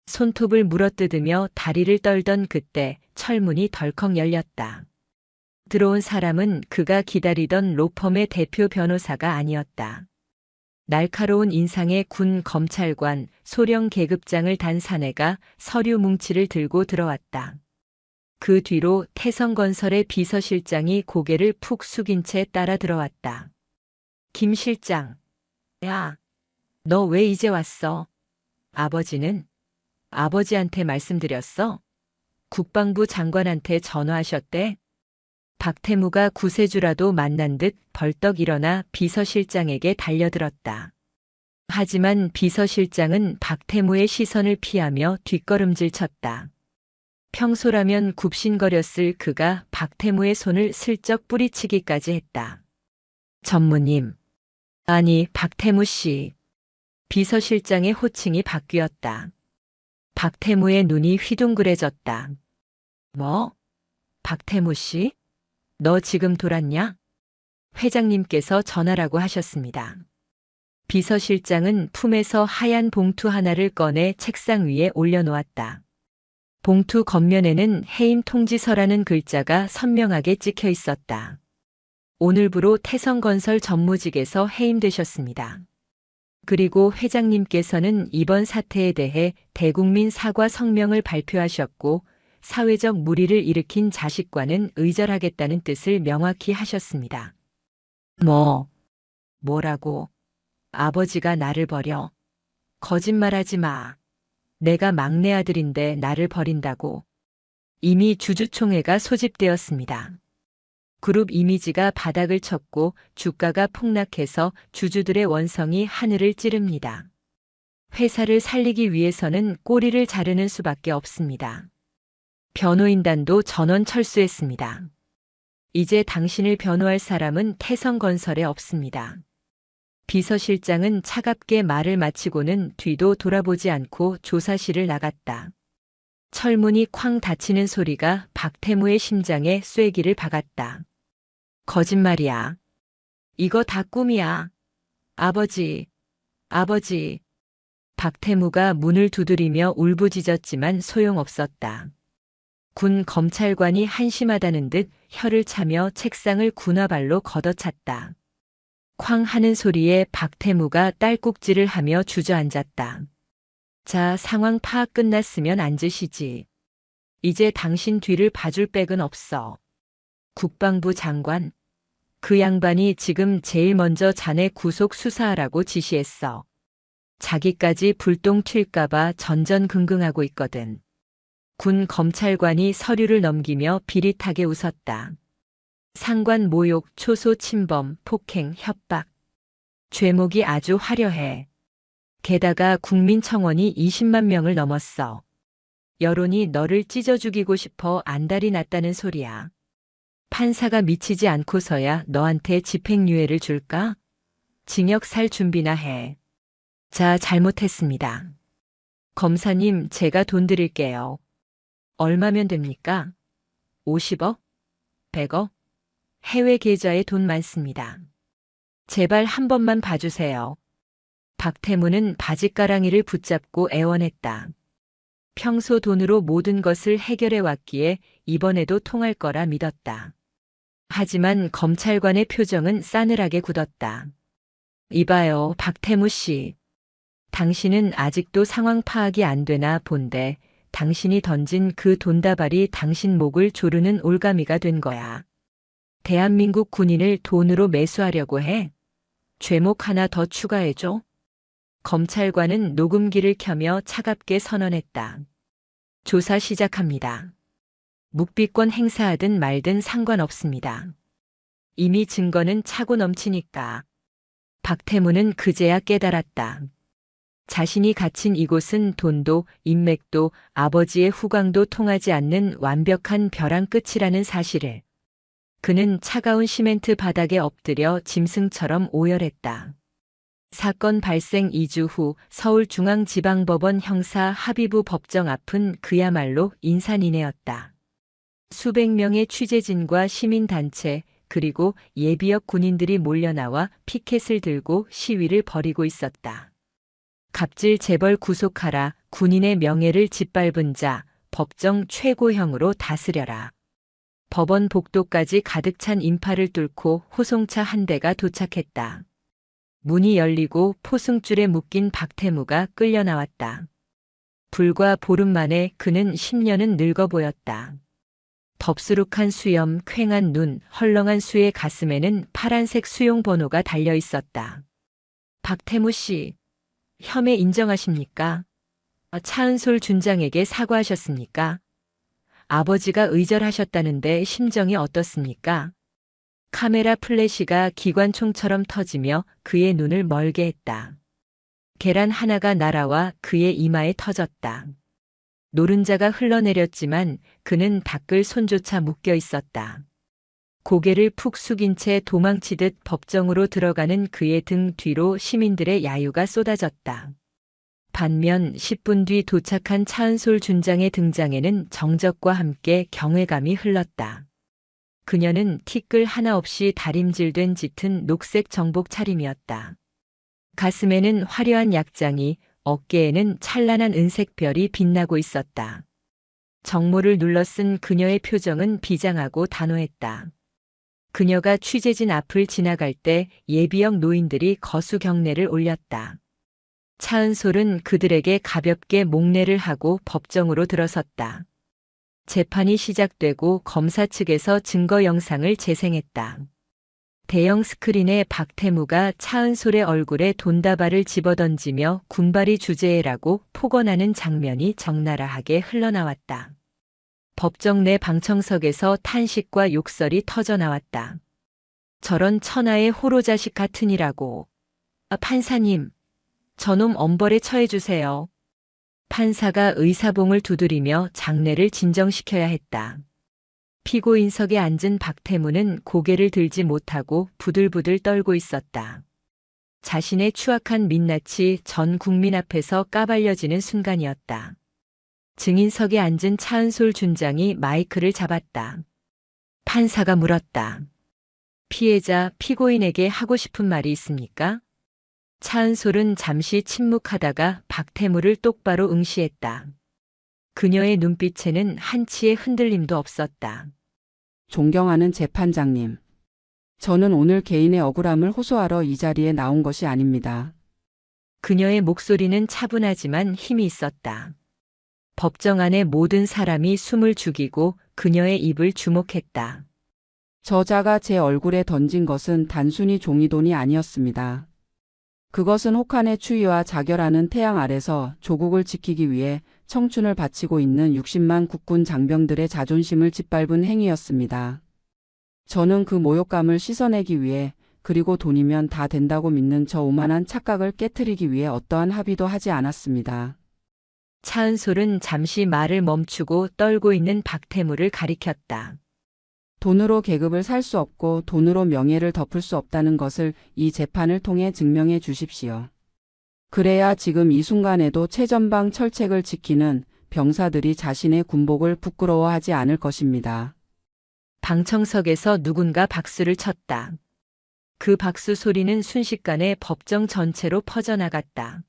[SPEAKER 1] 손톱을 물어뜯으며 다리를 떨던 그때 철문이 덜컥 열렸다. 들어온 사람은 그가 기다리던 로펌의 대표 변호사가 아니었다. 날카로운 인상의 군 검찰관, 소령 계급장을 단 사내가 서류 뭉치를 들고 들어왔다. 그 뒤로 태성건설의 비서실장이 고개를 푹 숙인 채 따라 들어왔다. 김 실장. 야, 너 왜 이제 왔어? 아버지는? 아버지한테 말씀드렸어? 국방부 장관한테 전화하셨대? 박태무가 구세주라도 만난 듯 벌떡 일어나 비서실장에게 달려들었다. 하지만 비서실장은 박태무의 시선을 피하며 뒷걸음질 쳤다. 평소라면 굽신거렸을 그가 박태무의 손을 슬쩍 뿌리치기까지 했다. 전무님. 아니, 박태무 씨. 비서실장의 호칭이 바뀌었다. 박태무의 눈이 휘둥그레졌다. 뭐? 박태무 씨? 너 지금 돌았냐? 회장님께서 전화라고 하셨습니다. 비서실장은 품에서 하얀 봉투 하나를 꺼내 책상 위에 올려놓았다. 봉투 겉면에는 해임 통지서라는 글자가 선명하게 찍혀 있었다. 오늘부로 태성건설 전무직에서 해임되셨습니다. 그리고 회장님께서는 이번 사태에 대해 대국민 사과 성명을 발표하셨고 사회적 물의를 일으킨 자식과는 의절하겠다는 뜻을 명확히 하셨습니다. 뭐라고? 아버지가 나를 버려? 거짓말하지 마. 내가 막내 아들인데 나를 버린다고. 이미 주주총회가 소집되었습니다. 그룹 이미지가 바닥을 쳤고 주가가 폭락해서 주주들의 원성이 하늘을 찌릅니다. 회사를 살리기 위해서는 꼬리를 자르는 수밖에 없습니다. 변호인단도 전원 철수했습니다. 이제 당신을 변호할 사람은 태성건설에 없습니다. 비서실장은 차갑게 말을 마치고는 뒤도 돌아보지 않고 조사실을 나갔다. 철문이 쾅 닫히는 소리가 박태무의 심장에 쐐기를 박았다. 거짓말이야. 이거 다 꿈이야. 아버지. 박태무가 문을 두드리며 울부짖었지만 소용없었다. 군 검찰관이 한심하다는 듯 혀를 차며 책상을 군화발로 걷어찼다. 쾅 하는 소리에 박태무가 딸꾹질을 하며 주저앉았다. 자, 상황 파악 끝났으면 앉으시지. 이제 당신 뒤를 봐줄 백은 없어. 국방부 장관. 그 양반이 지금 제일 먼저 자네 구속 수사하라고 지시했어. 자기까지 불똥 튈까봐 전전긍긍하고 있거든. 군 검찰관이 서류를 넘기며 비릿하게 웃었다. 상관 모욕, 초소 침범, 폭행, 협박. 죄목이 아주 화려해. 게다가 국민청원이 20만 명을 넘었어. 여론이 너를 찢어 죽이고 싶어 안달이 났다는 소리야. 판사가 미치지 않고서야 너한테 집행유예를 줄까? 징역 살 준비나 해. 자, 잘못했습니다. 검사님, 제가 돈 드릴게요. 얼마면 됩니까? 50억? 100억? 해외 계좌에 돈 많습니다. 제발 한 번만 봐주세요. 박태무는 바짓가랑이를 붙잡고 애원했다. 평소 돈으로 모든 것을 해결해 왔기에 이번에도 통할 거라 믿었다. 하지만 검찰관의 표정은 싸늘하게 굳었다. 이봐요, 박태무 씨. 당신은 아직도 상황 파악이 안 되나 본데 당신이 던진 그 돈다발이 당신 목을 조르는 올가미가 된 거야. 대한민국 군인을 돈으로 매수하려고 해? 죄목 하나 더 추가해줘. 검찰관은 녹음기를 켜며 차갑게 선언했다. 조사 시작합니다. 묵비권 행사하든 말든 상관없습니다. 이미 증거는 차고 넘치니까. 박태무는 그제야 깨달았다. 자신이 갇힌 이곳은 돈도 인맥도 아버지의 후광도 통하지 않는 완벽한 벼랑 끝이라는 사실을. 그는 차가운 시멘트 바닥에 엎드려 짐승처럼 오열했다. 사건 발생 2주 후 서울중앙지방법원 형사 합의부 법정 앞은 그야말로 인산인해였다. 수백 명의 취재진과 시민단체 그리고 예비역 군인들이 몰려나와 피켓을 들고 시위를 벌이고 있었다. 갑질 재벌 구속하라, 군인의 명예를 짓밟은 자, 법정 최고형으로 다스려라. 법원 복도까지 가득 찬 인파를 뚫고 호송차 한 대가 도착했다. 문이 열리고 포승줄에 묶인 박태무가 끌려 나왔다. 불과 보름 만에 그는 10년은 늙어 보였다. 덥수룩한 수염, 퀭한 눈, 헐렁한 수의 가슴에는 파란색 수용 번호가 달려 있었다. 박태무 씨, 혐의 인정하십니까? 차은솔 준장에게 사과하셨습니까? 아버지가 의절하셨다는데 심정이 어떻습니까? 카메라 플래시가 기관총처럼 터지며 그의 눈을 멀게 했다. 계란 하나가 날아와 그의 이마에 터졌다. 노른자가 흘러내렸지만 그는 닦을 손조차 묶여 있었다. 고개를 푹 숙인 채 도망치듯 법정으로 들어가는 그의 등 뒤로 시민들의 야유가 쏟아졌다. 반면 10분 뒤 도착한 차은솔 준장의 등장에는 정적과 함께 경외감이 흘렀다. 그녀는 티끌 하나 없이 다림질된 짙은 녹색 정복 차림이었다. 가슴에는 화려한 약장이, 어깨에는 찬란한 은색 별이 빛나고 있었다. 정모를 눌러쓴 그녀의 표정은 비장하고 단호했다. 그녀가 취재진 앞을 지나갈 때 예비역 노인들이 거수 경례를 올렸다. 차은솔은 그들에게 가볍게 목례를 하고 법정으로 들어섰다. 재판이 시작되고 검사 측에서 증거 영상을 재생했다. 대형 스크린에 박태무가 차은솔의 얼굴에 돈다발을 집어던지며 군발이 주제해라고 폭언하는 장면이 적나라하게 흘러나왔다. 법정 내 방청석에서 탄식과 욕설이 터져나왔다. 저런 천하의 호로자식 같으니라고. 판사님, 저놈 엄벌에 처해주세요. 판사가 의사봉을 두드리며 장례를 진정시켜야 했다. 피고인석에 앉은 박태무는 고개를 들지 못하고 부들부들 떨고 있었다. 자신의 추악한 민낯이 전 국민 앞에서 까발려지는 순간이었다. 증인석에 앉은 차은솔 준장이 마이크를 잡았다. 판사가 물었다. 피해자, 피고인에게 하고 싶은 말이 있습니까? 차은솔은 잠시 침묵하다가 박태무를 똑바로 응시했다. 그녀의 눈빛에는 한치의 흔들림도 없었다.
[SPEAKER 3] 존경하는 재판장님. 저는 오늘 개인의 억울함을 호소하러 이 자리에 나온 것이 아닙니다.
[SPEAKER 1] 그녀의 목소리는 차분하지만 힘이 있었다. 법정 안의 모든 사람이 숨을 죽이고 그녀의 입을 주목했다.
[SPEAKER 3] 저자가 제 얼굴에 던진 것은 단순히 종이돈이 아니었습니다. 그것은 혹한의 추위와 자결하는 태양 아래서 조국을 지키기 위해 청춘을 바치고 있는 60만 국군 장병들의 자존심을 짓밟은 행위였습니다. 저는 그 모욕감을 씻어내기 위해 그리고 돈이면 다 된다고 믿는 저 오만한 착각을 깨트리기 위해 어떠한 합의도 하지 않았습니다.
[SPEAKER 1] 차은솔은 잠시 말을 멈추고 떨고 있는 박태무를 가리켰다.
[SPEAKER 3] 돈으로 계급을 살 수 없고 돈으로 명예를 덮을 수 없다는 것을 이 재판을 통해 증명해 주십시오. 그래야 지금 이 순간에도 최전방 철책을 지키는 병사들이 자신의 군복을 부끄러워하지 않을 것입니다.
[SPEAKER 1] 방청석에서 누군가 박수를 쳤다. 그 박수 소리는 순식간에 법정 전체로 퍼져나갔다.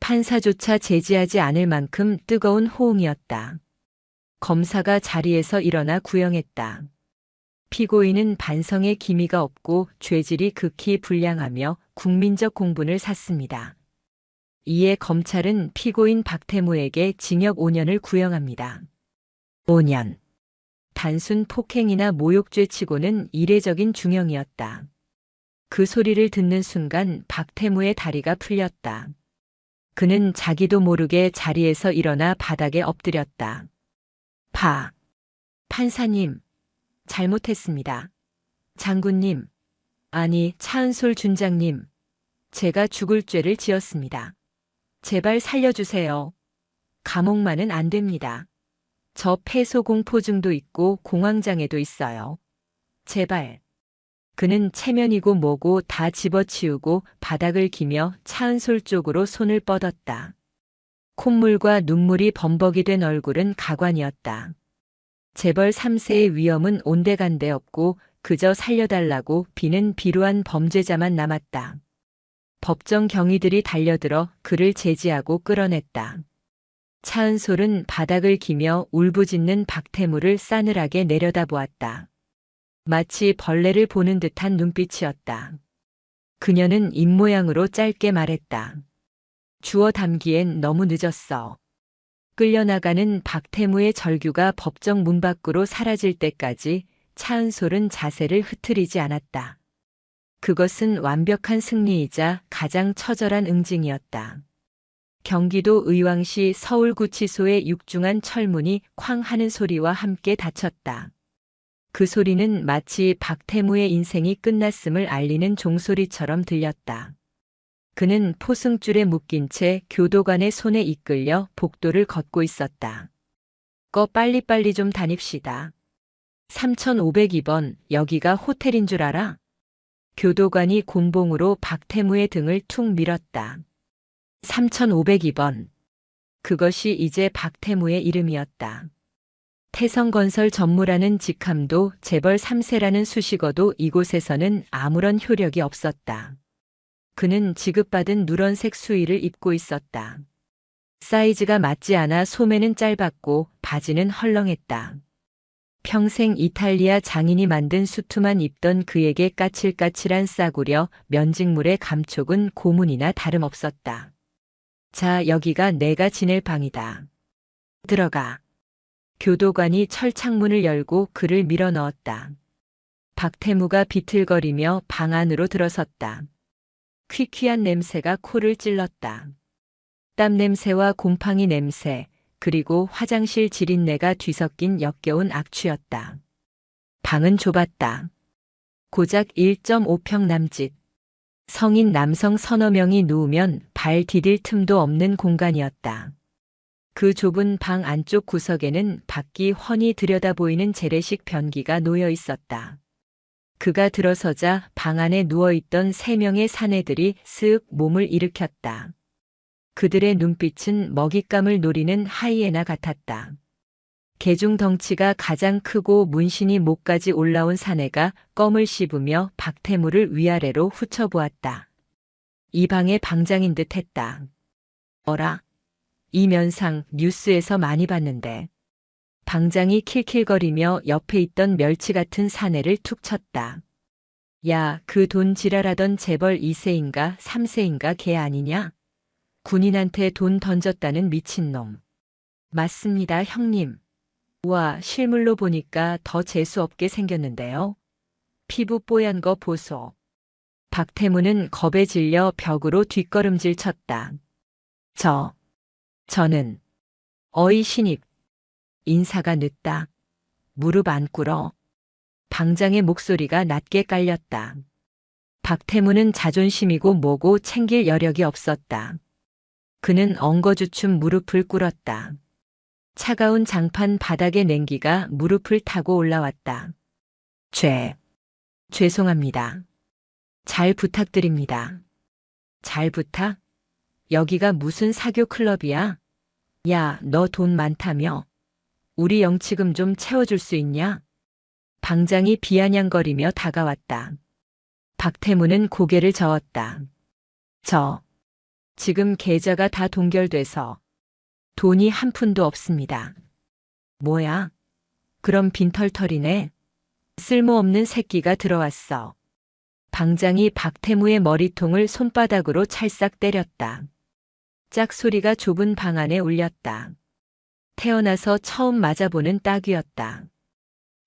[SPEAKER 1] 판사조차 제지하지 않을 만큼 뜨거운 호응이었다. 검사가 자리에서 일어나 구형했다. 피고인은 반성의 기미가 없고 죄질이 극히 불량하며 국민적 공분을 샀습니다. 이에 검찰은 피고인 박태무에게 징역 5년을 구형합니다. 5년. 단순 폭행이나 모욕죄 치고는 이례적인 중형이었다. 그 소리를 듣는 순간 박태무의 다리가 풀렸다. 그는 자기도 모르게 자리에서 일어나 바닥에 엎드렸다. 판사님, 잘못했습니다. 장군님, 아니 차은솔 준장님, 제가 죽을 죄를 지었습니다. 제발 살려주세요. 감옥만은 안 됩니다. 저 폐소공포증도 있고 공황장애도 있어요. 제발. 그는 체면이고 뭐고 다 집어치우고 바닥을 기며 차은솔 쪽으로 손을 뻗었다. 콧물과 눈물이 범벅이 된 얼굴은 가관이었다. 재벌 3세의 위험은 온데간데 없고 그저 살려달라고 비는 비루한 범죄자만 남았다. 법정 경위들이 달려들어 그를 제지하고 끌어냈다. 차은솔은 바닥을 기며 울부짖는 박태무를 싸늘하게 내려다보았다. 마치 벌레를 보는 듯한 눈빛이었다. 그녀는 입모양으로 짧게 말했다. 주워 담기엔 너무 늦었어. 끌려나가는 박태무의 절규가 법정 문 밖으로 사라질 때까지 차은솔은 자세를 흐트리지 않았다. 그것은 완벽한 승리이자 가장 처절한 응징이었다. 경기도 의왕시 서울구치소의 육중한 철문이 쾅 하는 소리와 함께 닫혔다. 그 소리는 마치 박태무의 인생이 끝났음을 알리는 종소리처럼 들렸다. 그는 포승줄에 묶인 채 교도관의 손에 이끌려 복도를 걷고 있었다. 빨리빨리 좀 다닙시다. 3502번, 여기가 호텔인 줄 알아? 교도관이 곤봉으로 박태무의 등을 툭 밀었다. 3502번. 그것이 이제 박태무의 이름이었다. 태성건설 전무라는 직함도 재벌 3세라는 수식어도 이곳에서는 아무런 효력이 없었다. 그는 지급받은 누런색 수의를 입고 있었다. 사이즈가 맞지 않아 소매는 짧았고 바지는 헐렁했다. 평생 이탈리아 장인이 만든 수트만 입던 그에게 까칠까칠한 싸구려 면직물의 감촉은 고문이나 다름없었다. 자, 여기가 내가 지낼 방이다. 들어가. 교도관이 철창문을 열고 그를 밀어 넣었다. 박태무가 비틀거리며 방 안으로 들어섰다. 퀴퀴한 냄새가 코를 찔렀다. 땀 냄새와 곰팡이 냄새, 그리고 화장실 지린내가 뒤섞인 역겨운 악취였다. 방은 좁았다. 고작 1.5평 남짓. 성인 남성 서너 명이 누우면 발 디딜 틈도 없는 공간이었다. 그 좁은 방 안쪽 구석에는 밖이 훤히 들여다보이는 재래식 변기가 놓여 있었다. 그가 들어서자 방 안에 누워있던 3명의 사내들이 쓱 몸을 일으켰다. 그들의 눈빛은 먹잇감을 노리는 하이에나 같았다. 개중 덩치가 가장 크고 문신이 목까지 올라온 사내가 껌을 씹으며 박태무를 위아래로 훑어보았다. 이 방의 방장인 듯 했다. 어라? 이 면상 뉴스에서 많이 봤는데. 방장이 킬킬거리며 옆에 있던 멸치 같은 사내를 툭 쳤다. 야, 그 돈 지랄하던 재벌 2세인가 3세인가 걔 아니냐? 군인한테 돈 던졌다는 미친놈. 맞습니다, 형님. 우와, 실물로 보니까 더 재수없게 생겼는데요. 피부 뽀얀 거 보소. 박태무는 겁에 질려 벽으로 뒷걸음질 쳤다. 저는 어이 신입. 인사가 늦다. 무릎 안 꿇어. 방장의 목소리가 낮게 깔렸다. 박태무는 자존심이고 뭐고 챙길 여력이 없었다. 그는 엉거주춤 무릎을 꿇었다. 차가운 장판 바닥의 냉기가 무릎을 타고 올라왔다. 죄송합니다. 잘 부탁드립니다. 잘 부탁? 여기가 무슨 사교 클럽이야? 야, 너 돈 많다며? 우리 영치금 좀 채워줄 수 있냐? 방장이 비아냥거리며 다가왔다. 박태무는 고개를 저었다. 지금 계좌가 다 동결돼서 돈이 한 푼도 없습니다. 뭐야? 그럼 빈털털이네. 쓸모없는 새끼가 들어왔어. 방장이 박태무의 머리통을 손바닥으로 찰싹 때렸다. 짝 소리가 좁은 방 안에 울렸다. 태어나서 처음 맞아보는 딱이었다.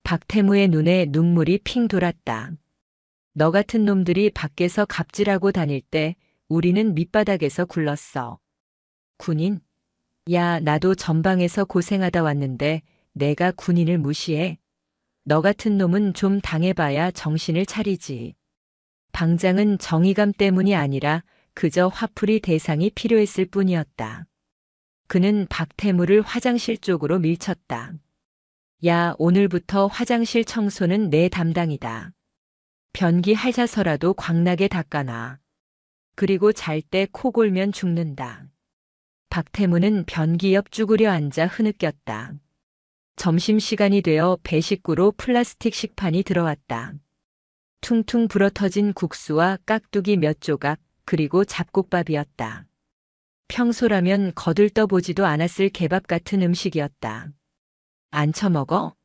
[SPEAKER 1] 박태무의 눈에 눈물이 핑 돌았다. 너 같은 놈들이 밖에서 갑질하고 다닐 때 우리는 밑바닥에서 굴렀어. 군인? 야, 나도 전방에서 고생하다 왔는데 내가 군인을 무시해? 너 같은 놈은 좀 당해봐야 정신을 차리지. 방장은 정의감 때문이 아니라 그저 화풀이 대상이 필요했을 뿐이었다. 그는 박태무를 화장실 쪽으로 밀쳤다. 야, 오늘부터 화장실 청소는 내 담당이다. 변기 할자서라도 광나게 닦아놔. 그리고 잘 때 코 골면 죽는다. 박태무는 변기 옆 쭈그려 앉아 흐느꼈다. 점심시간이 되어 배식구로 플라스틱 식판이 들어왔다. 퉁퉁 불어터진 국수와 깍두기 몇 조각, 그리고 잡곡밥이었다. 평소라면 거들떠보지도 않았을 개밥 같은 음식이었다. 안 처먹어?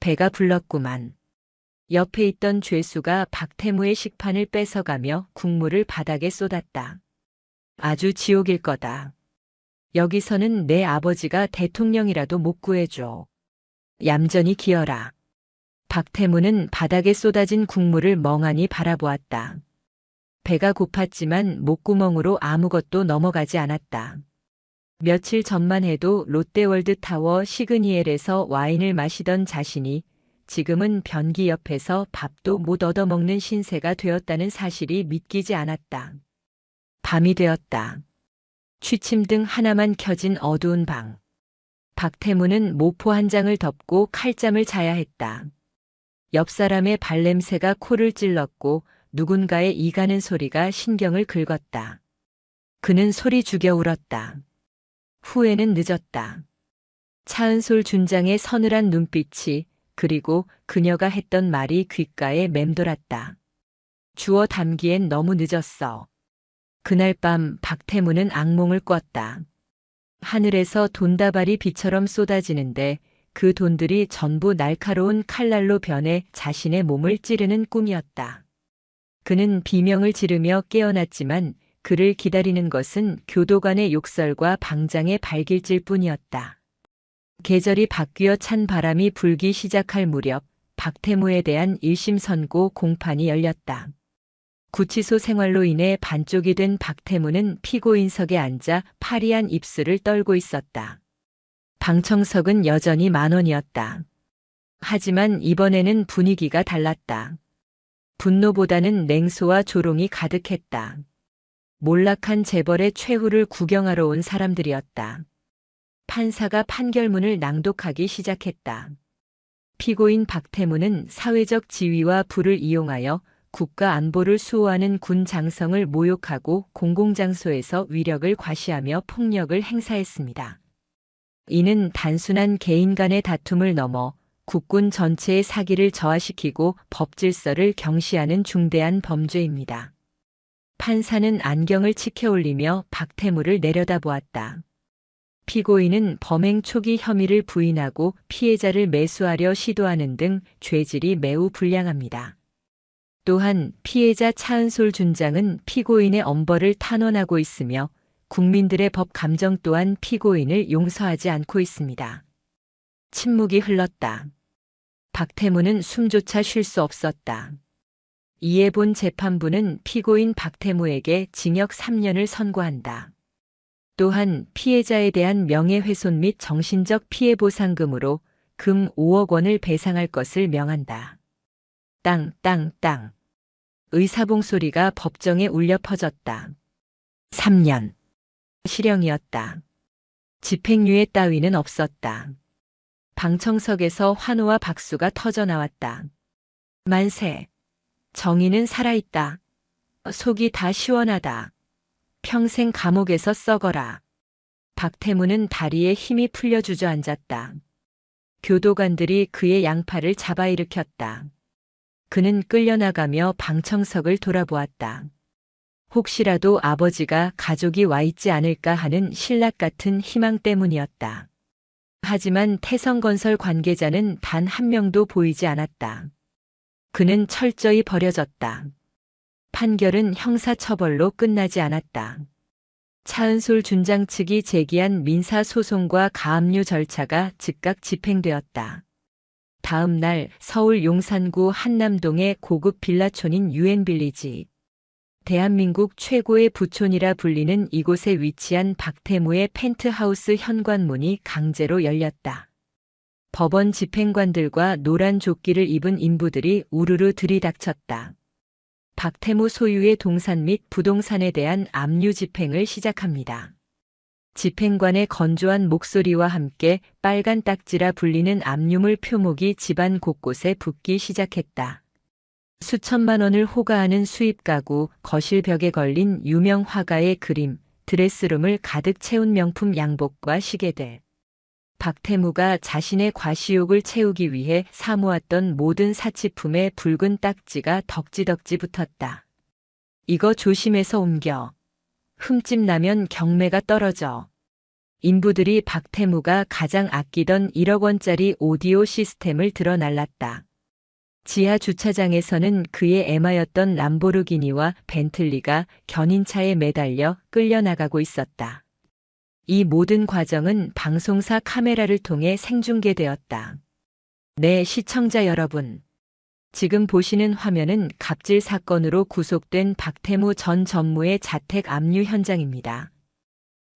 [SPEAKER 1] 배가 불렀구만. 옆에 있던 죄수가 박태무의 식판을 뺏어가며 국물을 바닥에 쏟았다. 아주 지옥일 거다. 여기서는 내 아버지가 대통령이라도 못 구해줘. 얌전히 기어라. 박태무는 바닥에 쏟아진 국물을 멍하니 바라보았다. 배가 고팠지만 목구멍으로 아무것도 넘어가지 않았다. 며칠 전만 해도 롯데월드타워 시그니엘에서 와인을 마시던 자신이 지금은 변기 옆에서 밥도 못 얻어먹는 신세가 되었다는 사실이 믿기지 않았다. 밤이 되었다. 취침등 하나만 켜진 어두운 방. 박태무는 모포 한 장을 덮고 칼잠을 자야 했다. 옆 사람의 발냄새가 코를 찔렀고 누군가의 이가는 소리가 신경을 긁었다. 그는 소리 죽여 울었다. 후회는 늦었다. 차은솔 준장의 서늘한 눈빛이 그리고 그녀가 했던 말이 귓가에 맴돌았다. 주워 담기엔 너무 늦었어. 그날 밤 박태무는 악몽을 꿨다. 하늘에서 돈다발이 비처럼 쏟아지는데 그 돈들이 전부 날카로운 칼날로 변해 자신의 몸을 찌르는 꿈이었다. 그는 비명을 지르며 깨어났지만 그를 기다리는 것은 교도관의 욕설과 방장의 발길질 뿐이었다. 계절이 바뀌어 찬 바람이 불기 시작할 무렵 박태무에 대한 1심 선고 공판이 열렸다. 구치소 생활로 인해 반쪽이 된 박태무는 피고인석에 앉아 파리한 입술을 떨고 있었다. 방청석은 여전히 10,000원이었다. 하지만 이번에는 분위기가 달랐다. 분노보다는 냉소와 조롱이 가득했다. 몰락한 재벌의 최후를 구경하러 온 사람들이었다. 판사가 판결문을 낭독하기 시작했다. 피고인 박태무는 사회적 지위와 부를 이용하여 국가 안보를 수호하는 군 장성을 모욕하고 공공장소에서 위력을 과시하며 폭력을 행사했습니다. 이는 단순한 개인 간의 다툼을 넘어 국군 전체의 사기를 저하시키고 법질서를 경시하는 중대한 범죄입니다. 판사는 안경을 치켜올리며 박태무를 내려다보았다. 피고인은 범행 초기 혐의를 부인하고 피해자를 매수하려 시도하는 등 죄질이 매우 불량합니다. 또한 피해자 차은솔 준장은 피고인의 엄벌을 탄원하고 있으며 국민들의 법 감정 또한 피고인을 용서하지 않고 있습니다. 침묵이 흘렀다. 박태무는 숨조차 쉴 수 없었다. 이에 본 재판부는 피고인 박태무에게 징역 3년을 선고한다. 또한 피해자에 대한 명예훼손 및 정신적 피해 보상금으로 금 5억 원을 배상할 것을 명한다. 땅. 의사봉 소리가 법정에 울려 퍼졌다. 3년. 실형이었다. 집행유예 따위는 없었다. 방청석에서 환호와 박수가 터져나왔다. 만세. 정의는 살아있다. 속이 다 시원하다. 평생 감옥에서 썩어라. 박태무는 다리에 힘이 풀려 주저앉았다. 교도관들이 그의 양팔을 잡아 일으켰다. 그는 끌려나가며 방청석을 돌아보았다. 혹시라도 아버지가 가족이 와 있지 않을까 하는 신락 같은 희망 때문이었다. 하지만 태성건설 관계자는 단 한 명도 보이지 않았다. 그는 철저히 버려졌다. 판결은 형사처벌로 끝나지 않았다. 차은솔 준장 측이 제기한 민사소송과 가압류 절차가 즉각 집행되었다. 다음 날 서울 용산구 한남동의 고급 빌라촌인 유엔빌리지. 대한민국 최고의 부촌이라 불리는 이곳에 위치한 박태무의 펜트하우스 현관문이 강제로 열렸다. 법원 집행관들과 노란 조끼를 입은 인부들이 우르르 들이닥쳤다. 박태무 소유의 동산 및 부동산에 대한 압류 집행을 시작합니다. 집행관의 건조한 목소리와 함께 빨간 딱지라 불리는 압류물 표목이 집안 곳곳에 붙기 시작했다. 수천만 원을 호가하는 수입 가구, 거실 벽에 걸린 유명 화가의 그림, 드레스룸을 가득 채운 명품 양복과 시계들. 박태무가 자신의 과시욕을 채우기 위해 사모았던 모든 사치품에 붉은 딱지가 덕지덕지 붙었다. 이거 조심해서 옮겨. 흠집 나면 경매가 떨어져. 인부들이 박태무가 가장 아끼던 1억 원짜리 오디오 시스템을 들어 날랐다. 지하 주차장에서는 그의 애마였던 람보르기니와 벤틀리가 견인차에 매달려 끌려나가고 있었다. 이 모든 과정은 방송사 카메라를 통해 생중계되었다. 네, 시청자 여러분. 지금 보시는 화면은 갑질 사건으로 구속된 박태무 전 전무의 자택 압류 현장입니다.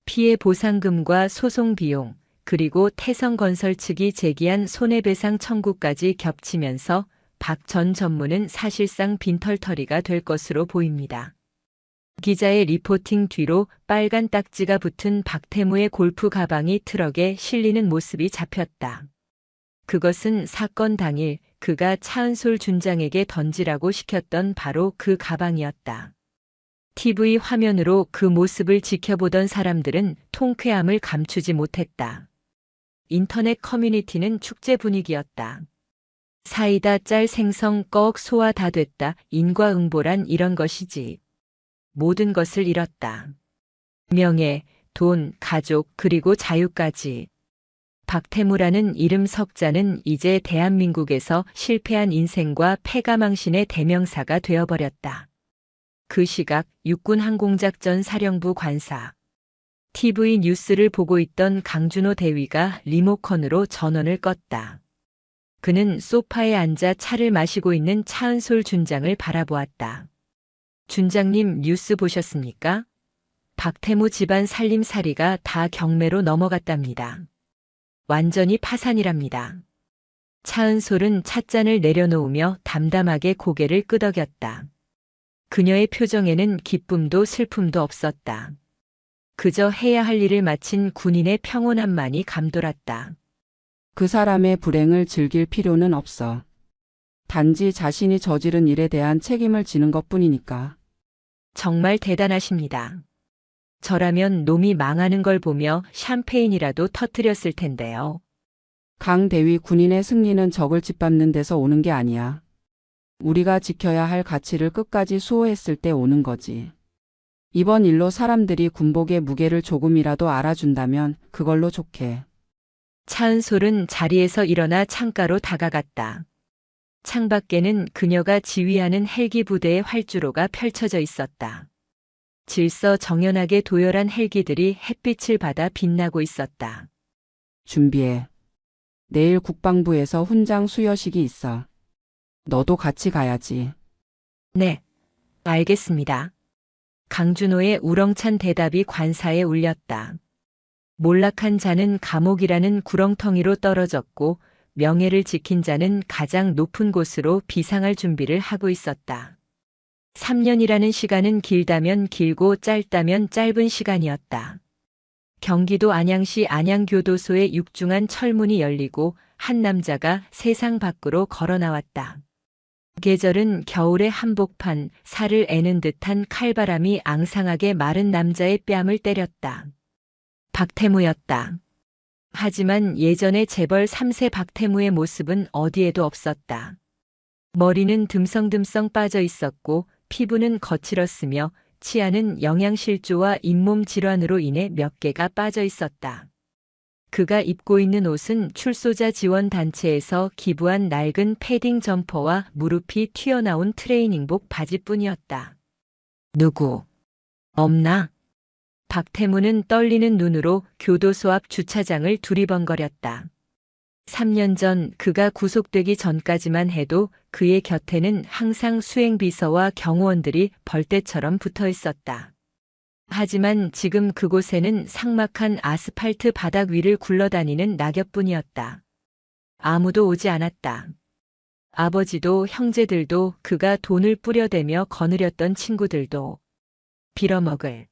[SPEAKER 1] 피해 보상금과 소송 비용, 그리고 태성건설 측이 제기한 손해배상 청구까지 겹치면서 박 전 전무는 사실상 빈털터리가 될 것으로 보입니다. 기자의 리포팅 뒤로 빨간 딱지가 붙은 박태무의 골프 가방이 트럭에 실리는 모습이 잡혔다. 그것은 사건 당일 그가 차은솔 준장에게 던지라고 시켰던 바로 그 가방이었다. TV 화면으로 그 모습을 지켜보던 사람들은 통쾌함을 감추지 못했다. 인터넷 커뮤니티는 축제 분위기였다. 사이다 짤 생성 꺽 소화 다 됐다. 인과응보란 이런 것이지. 모든 것을 잃었다. 명예, 돈, 가족, 그리고 자유까지. 박태무라는 이름 석자는 이제 대한민국에서 실패한 인생과 패가망신의 대명사가 되어버렸다. 그 시각 육군항공작전 사령부 관사. TV 뉴스를 보고 있던 강준호 대위가 리모컨으로 전원을 껐다. 그는 소파에 앉아 차를 마시고 있는 차은솔 준장을 바라보았다. 준장님 뉴스 보셨습니까? 박태무 집안 살림살이가 다 경매로 넘어갔답니다. 완전히 파산이랍니다. 차은솔은 찻잔을 내려놓으며 담담하게 고개를 끄덕였다. 그녀의 표정에는 기쁨도 슬픔도 없었다. 그저 해야 할 일을 마친 군인의 평온함만이 감돌았다.
[SPEAKER 3] 그 사람의 불행을 즐길 필요는 없어. 단지 자신이 저지른 일에 대한 책임을 지는 것뿐이니까.
[SPEAKER 1] 정말 대단하십니다. 저라면 놈이 망하는 걸 보며 샴페인이라도 터뜨렸을 텐데요.
[SPEAKER 3] 강 대위 군인의 승리는 적을 짓밟는 데서 오는 게 아니야. 우리가 지켜야 할 가치를 끝까지 수호했을 때 오는 거지. 이번 일로 사람들이 군복의 무게를 조금이라도 알아준다면 그걸로 좋게.
[SPEAKER 1] 차은솔은 자리에서 일어나 창가로 다가갔다. 창밖에는 그녀가 지휘하는 헬기 부대의 활주로가 펼쳐져 있었다. 질서정연하게 도열한 헬기들이 햇빛을 받아 빛나고 있었다.
[SPEAKER 3] 준비해. 내일 국방부에서 훈장 수여식이 있어. 너도 같이 가야지.
[SPEAKER 1] 네, 알겠습니다. 강준호의 우렁찬 대답이 관사에 울렸다. 몰락한 자는 감옥이라는 구렁텅이로 떨어졌고 명예를 지킨 자는 가장 높은 곳으로 비상할 준비를 하고 있었다. 3년이라는 시간은 길다면 길고 짧다면 짧은 시간이었다. 경기도 안양시 안양교도소의 육중한 철문이 열리고 한 남자가 세상 밖으로 걸어 나왔다. 계절은 겨울의 한복판, 살을 애는 듯한 칼바람이 앙상하게 마른 남자의 뺨을 때렸다. 박태무였다. 하지만 예전의 재벌 3세 박태무의 모습은 어디에도 없었다. 머리는 듬성듬성 빠져 있었고 피부는 거칠었으며 치아는 영양실조와 잇몸 질환으로 인해 몇 개가 빠져 있었다. 그가 입고 있는 옷은 출소자 지원 단체에서 기부한 낡은 패딩 점퍼와 무릎이 튀어나온 트레이닝복 바지뿐이었다. 누구? 없나? 박태무는 떨리는 눈으로 교도소 앞 주차장을 두리번거렸다. 3년 전 그가 구속되기 전까지만 해도 그의 곁에는 항상 수행비서와 경호원들이 벌떼처럼 붙어 있었다. 하지만 지금 그곳에는 삭막한 아스팔트 바닥 위를 굴러다니는 낙엽뿐이었다. 아무도 오지 않았다. 아버지도 형제들도 그가 돈을 뿌려대며 거느렸던 친구들도 빌어먹을.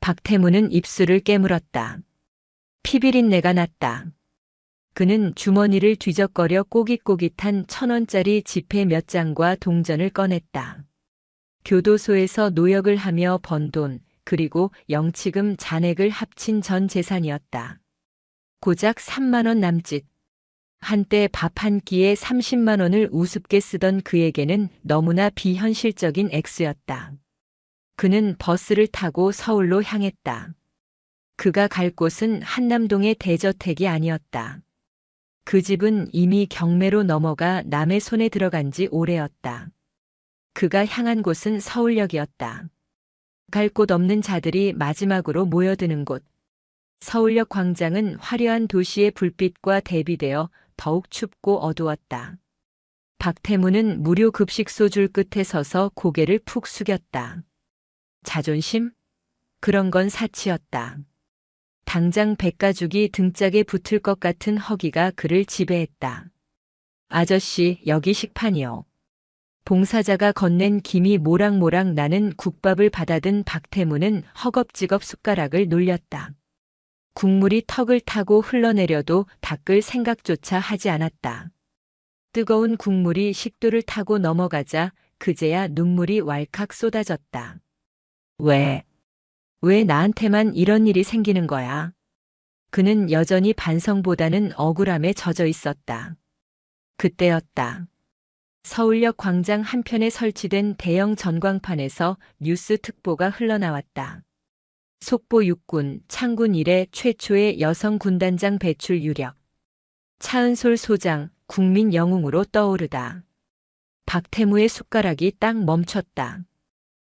[SPEAKER 1] 박태무는 입술을 깨물었다. 피비린내가 났다. 그는 주머니를 뒤적거려 꼬깃꼬깃한 1,000원짜리 지폐 몇 장과 동전을 꺼냈다. 교도소에서 노역을 하며 번 돈, 그리고 영치금 잔액을 합친 전 재산이었다. 고작 3만 원 남짓. 한때 밥 한 끼에 30만 원을 우습게 쓰던 그에게는 너무나 비현실적인 액수였다. 그는 버스를 타고 서울로 향했다. 그가 갈 곳은 한남동의 대저택이 아니었다. 그 집은 이미 경매로 넘어가 남의 손에 들어간 지 오래였다. 그가 향한 곳은 서울역이었다. 갈 곳 없는 자들이 마지막으로 모여드는 곳. 서울역 광장은 화려한 도시의 불빛과 대비되어 더욱 춥고 어두웠다. 박태무는 무료 급식소 줄 끝에 서서 고개를 푹 숙였다. 자존심? 그런 건 사치였다. 당장 백가죽이 등짝에 붙을 것 같은 허기가 그를 지배했다. 아저씨, 여기 식판이요. 봉사자가 건넨 김이 모락모락 나는 국밥을 받아든 박태무는 허겁지겁 숟가락을 놀렸다. 국물이 턱을 타고 흘러내려도 닦을 생각조차 하지 않았다. 뜨거운 국물이 식도를 타고 넘어가자 그제야 눈물이 왈칵 쏟아졌다. 왜 나한테만 이런 일이 생기는 거야? 그는 여전히 반성보다는 억울함에 젖어 있었다. 그때였다. 서울역 광장 한편에 설치된 대형 전광판에서 뉴스 특보가 흘러나왔다. 속보 육군, 창군 이래 최초의 여성 군단장 배출 유력. 차은솔 소장, 국민 영웅으로 떠오르다. 박태무의 숟가락이 딱 멈췄다.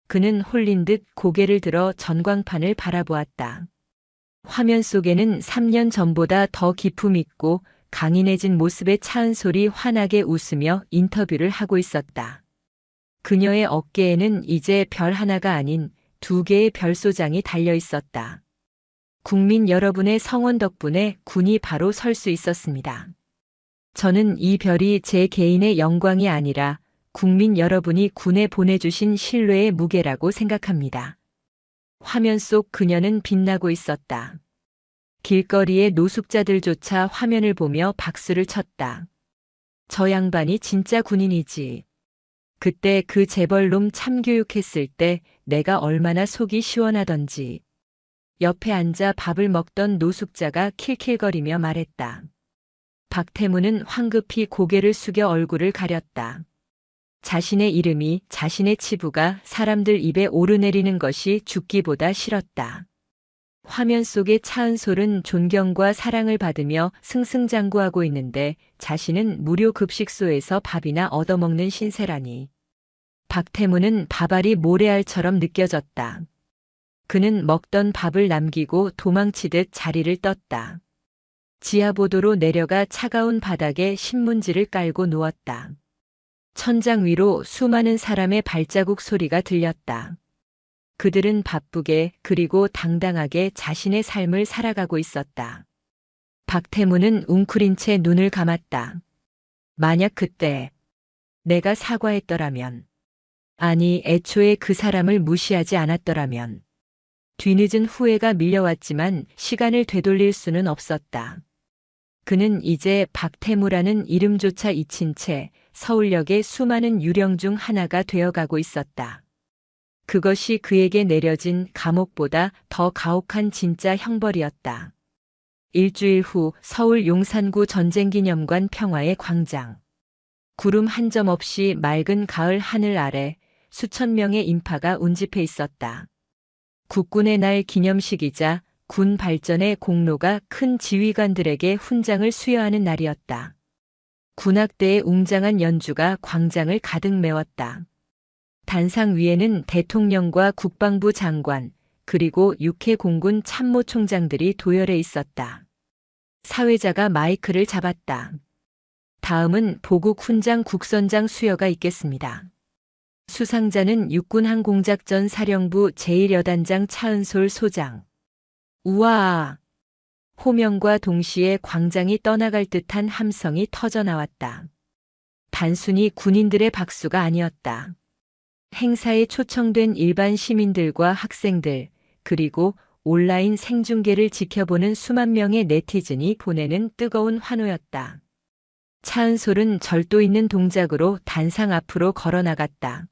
[SPEAKER 1] 그는 홀린 듯 고개를 들어 전광판을 바라보았다. 화면 속에는 3년 전보다 더 기품 있고 강인해진 모습의 차은솔이 환하게 웃으며 인터뷰를 하고 있었다. 그녀의 어깨에는 이제 별 하나가 아닌 2개의 별소장이 달려 있었다. 국민 여러분의 성원 덕분에 군이 바로 설 수 있었습니다. 저는 이 별이 제 개인의 영광이 아니라 국민 여러분이 군에 보내주신 신뢰의 무게라고 생각합니다. 화면 속 그녀는 빛나고 있었다. 길거리의 노숙자들조차 화면을 보며 박수를 쳤다. 저 양반이 진짜 군인이지. 그때 그 재벌놈 참교육했을 때 내가 얼마나 속이 시원하던지. 옆에 앉아 밥을 먹던 노숙자가 킬킬거리며 말했다. 박태무는 황급히 고개를 숙여 얼굴을 가렸다. 자신의 이름이, 자신의 치부가 사람들 입에 오르내리는 것이 죽기보다 싫었다. 화면 속의 차은솔은 존경과 사랑을 받으며 승승장구하고 있는데 자신은 무료 급식소에서 밥이나 얻어먹는 신세라니. 박태무는 밥알이 모래알처럼 느껴졌다. 그는 먹던 밥을 남기고 도망치듯 자리를 떴다. 지하보도로 내려가 차가운 바닥에 신문지를 깔고 누웠다. 천장 위로 수많은 사람의 발자국 소리가 들렸다. 그들은 바쁘게 그리고 당당하게 자신의 삶을 살아가고 있었다. 박태무는 웅크린 채 눈을 감았다. 만약 그때 내가 사과했더라면, 아니 애초에 그 사람을 무시하지 않았더라면, 뒤늦은 후회가 밀려왔지만 시간을 되돌릴 수는 없었다. 그는 이제 박태무라는 이름조차 잊힌 채 서울역의 수많은 유령 중 하나가 되어가고 있었다. 그것이 그에게 내려진 감옥보다 더 가혹한 진짜 형벌이었다. 일주일 후 서울 용산구 전쟁기념관 평화의 광장. 구름 한 점 없이 맑은 가을 하늘 아래 수천 명의 인파가 운집해 있었다. 국군의 날 기념식이자 군 발전의 공로가 큰 지휘관들에게 훈장을 수여하는 날이었다. 군악대의 웅장한 연주가 광장을 가득 메웠다. 단상 위에는 대통령과 국방부 장관, 그리고 육해 공군 참모총장들이 도열해 있었다. 사회자가 마이크를 잡았다. 다음은 보국 훈장 국선장 수여가 있겠습니다. 수상자는 육군항공작전 사령부 제1여단장 차은솔 소장. 우와! 호명과 동시에 광장이 떠나갈 듯한 함성이 터져 나왔다. 단순히 군인들의 박수가 아니었다. 행사에 초청된 일반 시민들과 학생들, 그리고 온라인 생중계를 지켜보는 수만 명의 네티즌이 보내는 뜨거운 환호였다. 차은솔은 절도 있는 동작으로 단상 앞으로 걸어 나갔다.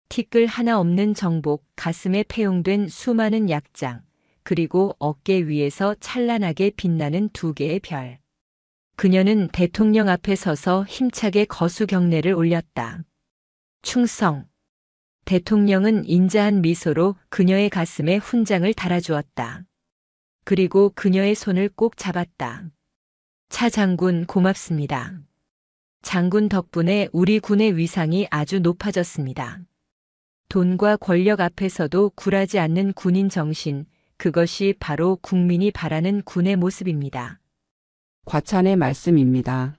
[SPEAKER 1] 티끌 하나 없는 정복, 가슴에 패용된 수많은 약장, 그리고 어깨 위에서 찬란하게 빛나는 두 개의 별. 그녀는 대통령 앞에 서서 힘차게 거수 경례를 올렸다. 충성. 대통령은 인자한 미소로 그녀의 가슴에 훈장을 달아주었다. 그리고 그녀의 손을 꼭 잡았다. 차 장군 고맙습니다. 장군 덕분에 우리 군의 위상이 아주 높아졌습니다. 돈과 권력 앞에서도 굴하지 않는 군인 정신, 그것이 바로 국민이 바라는 군의 모습입니다.
[SPEAKER 3] 과찬의 말씀입니다.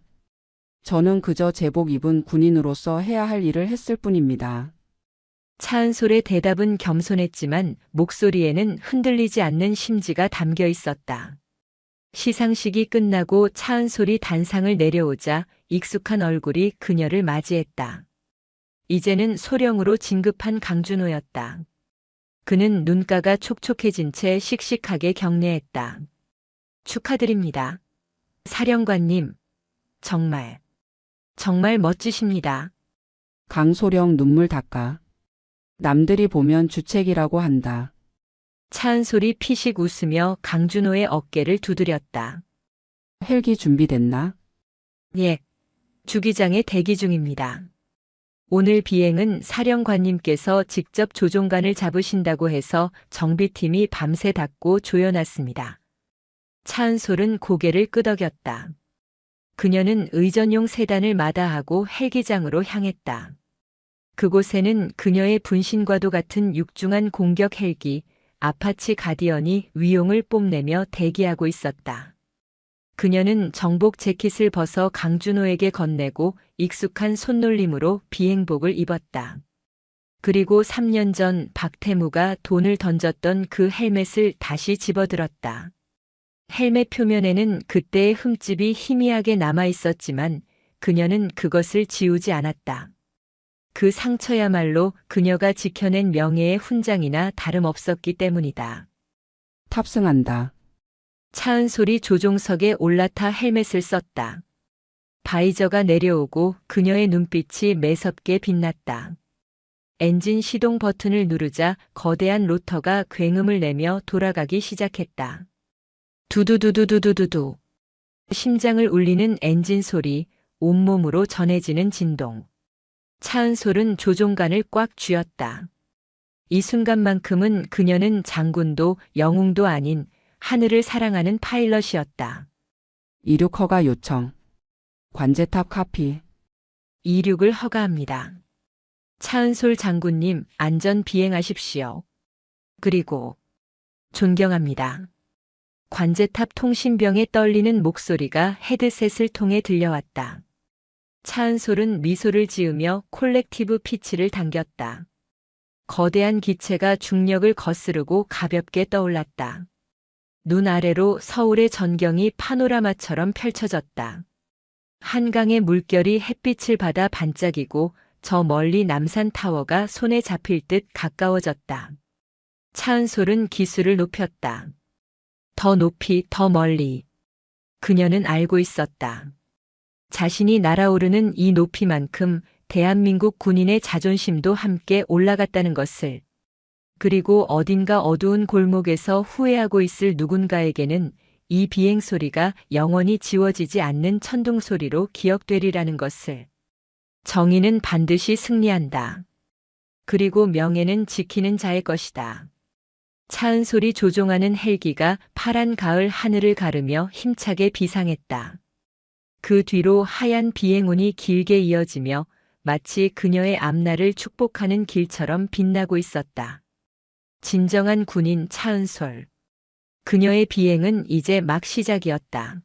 [SPEAKER 3] 저는 그저 제복 입은 군인으로서 해야 할 일을 했을 뿐입니다.
[SPEAKER 1] 차은솔의 대답은 겸손했지만 목소리에는 흔들리지 않는 심지가 담겨 있었다. 시상식이 끝나고 차은솔이 단상을 내려오자 익숙한 얼굴이 그녀를 맞이했다. 이제는 소령으로 진급한 강준호였다. 그는 눈가가 촉촉해진 채 씩씩하게 경례했다. 축하드립니다. 사령관님, 정말 멋지십니다.
[SPEAKER 3] 강소령 눈물 닦아. 남들이 보면 주책이라고 한다.
[SPEAKER 1] 차은솔이 피식 웃으며 강준호의 어깨를 두드렸다.
[SPEAKER 3] 헬기 준비됐나?
[SPEAKER 1] 예, 주기장에 대기 중입니다. 오늘 비행은 사령관님께서 직접 조종관을 잡으신다고 해서 정비팀이 밤새 닦고 조여놨습니다. 차은솔은 고개를 끄덕였다. 그녀는 의전용 세단을 마다하고 헬기장으로 향했다. 그곳에는 그녀의 분신과도 같은 육중한 공격 헬기, 아파치 가디언이 위용을 뽐내며 대기하고 있었다. 그녀는 정복 재킷을 벗어 강준호에게 건네고 익숙한 손놀림으로 비행복을 입었다. 그리고 3년 전 박태무가 돈을 던졌던 그 헬멧을 다시 집어들었다. 헬멧 표면에는 그때의 흠집이 희미하게 남아 있었지만 그녀는 그것을 지우지 않았다. 그 상처야말로 그녀가 지켜낸 명예의 훈장이나 다름없었기 때문이다.
[SPEAKER 3] 탑승한다.
[SPEAKER 1] 차은솔이 조종석에 올라타 헬멧을 썼다. 바이저가 내려오고 그녀의 눈빛이 매섭게 빛났다. 엔진 시동 버튼을 누르자 거대한 로터가 굉음을 내며 돌아가기 시작했다. 두두두두두두두. 심장을 울리는 엔진 소리, 온몸으로 전해지는 진동. 차은솔은 조종관을 꽉 쥐었다. 이 순간만큼은 그녀는 장군도 영웅도 아닌 하늘을 사랑하는 파일럿이었다.
[SPEAKER 3] 이륙 허가 요청. 관제탑 카피.
[SPEAKER 1] 이륙을 허가합니다. 차은솔 장군님, 안전 비행하십시오. 그리고 존경합니다. 관제탑 통신병의 떨리는 목소리가 헤드셋을 통해 들려왔다. 차은솔은 미소를 지으며 콜렉티브 피치를 당겼다. 거대한 기체가 중력을 거스르고 가볍게 떠올랐다. 눈 아래로 서울의 전경이 파노라마처럼 펼쳐졌다. 한강의 물결이 햇빛을 받아 반짝이고 저 멀리 남산타워가 손에 잡힐 듯 가까워졌다. 차은솔은 기술을 높였다. 더 높이, 더 멀리. 그녀는 알고 있었다. 자신이 날아오르는 이 높이만큼 대한민국 군인의 자존심도 함께 올라갔다는 것을. 그리고 어딘가 어두운 골목에서 후회하고 있을 누군가에게는 이 비행 소리가 영원히 지워지지 않는 천둥 소리로 기억되리라는 것을. 정의는 반드시 승리한다. 그리고 명예는 지키는 자의 것이다. 차은솔이 조종하는 헬기가 파란 가을 하늘을 가르며 힘차게 비상했다. 그 뒤로 하얀 비행운이 길게 이어지며 마치 그녀의 앞날을 축복하는 길처럼 빛나고 있었다. 진정한 군인 차은솔. 그녀의 비행은 이제 막 시작이었다.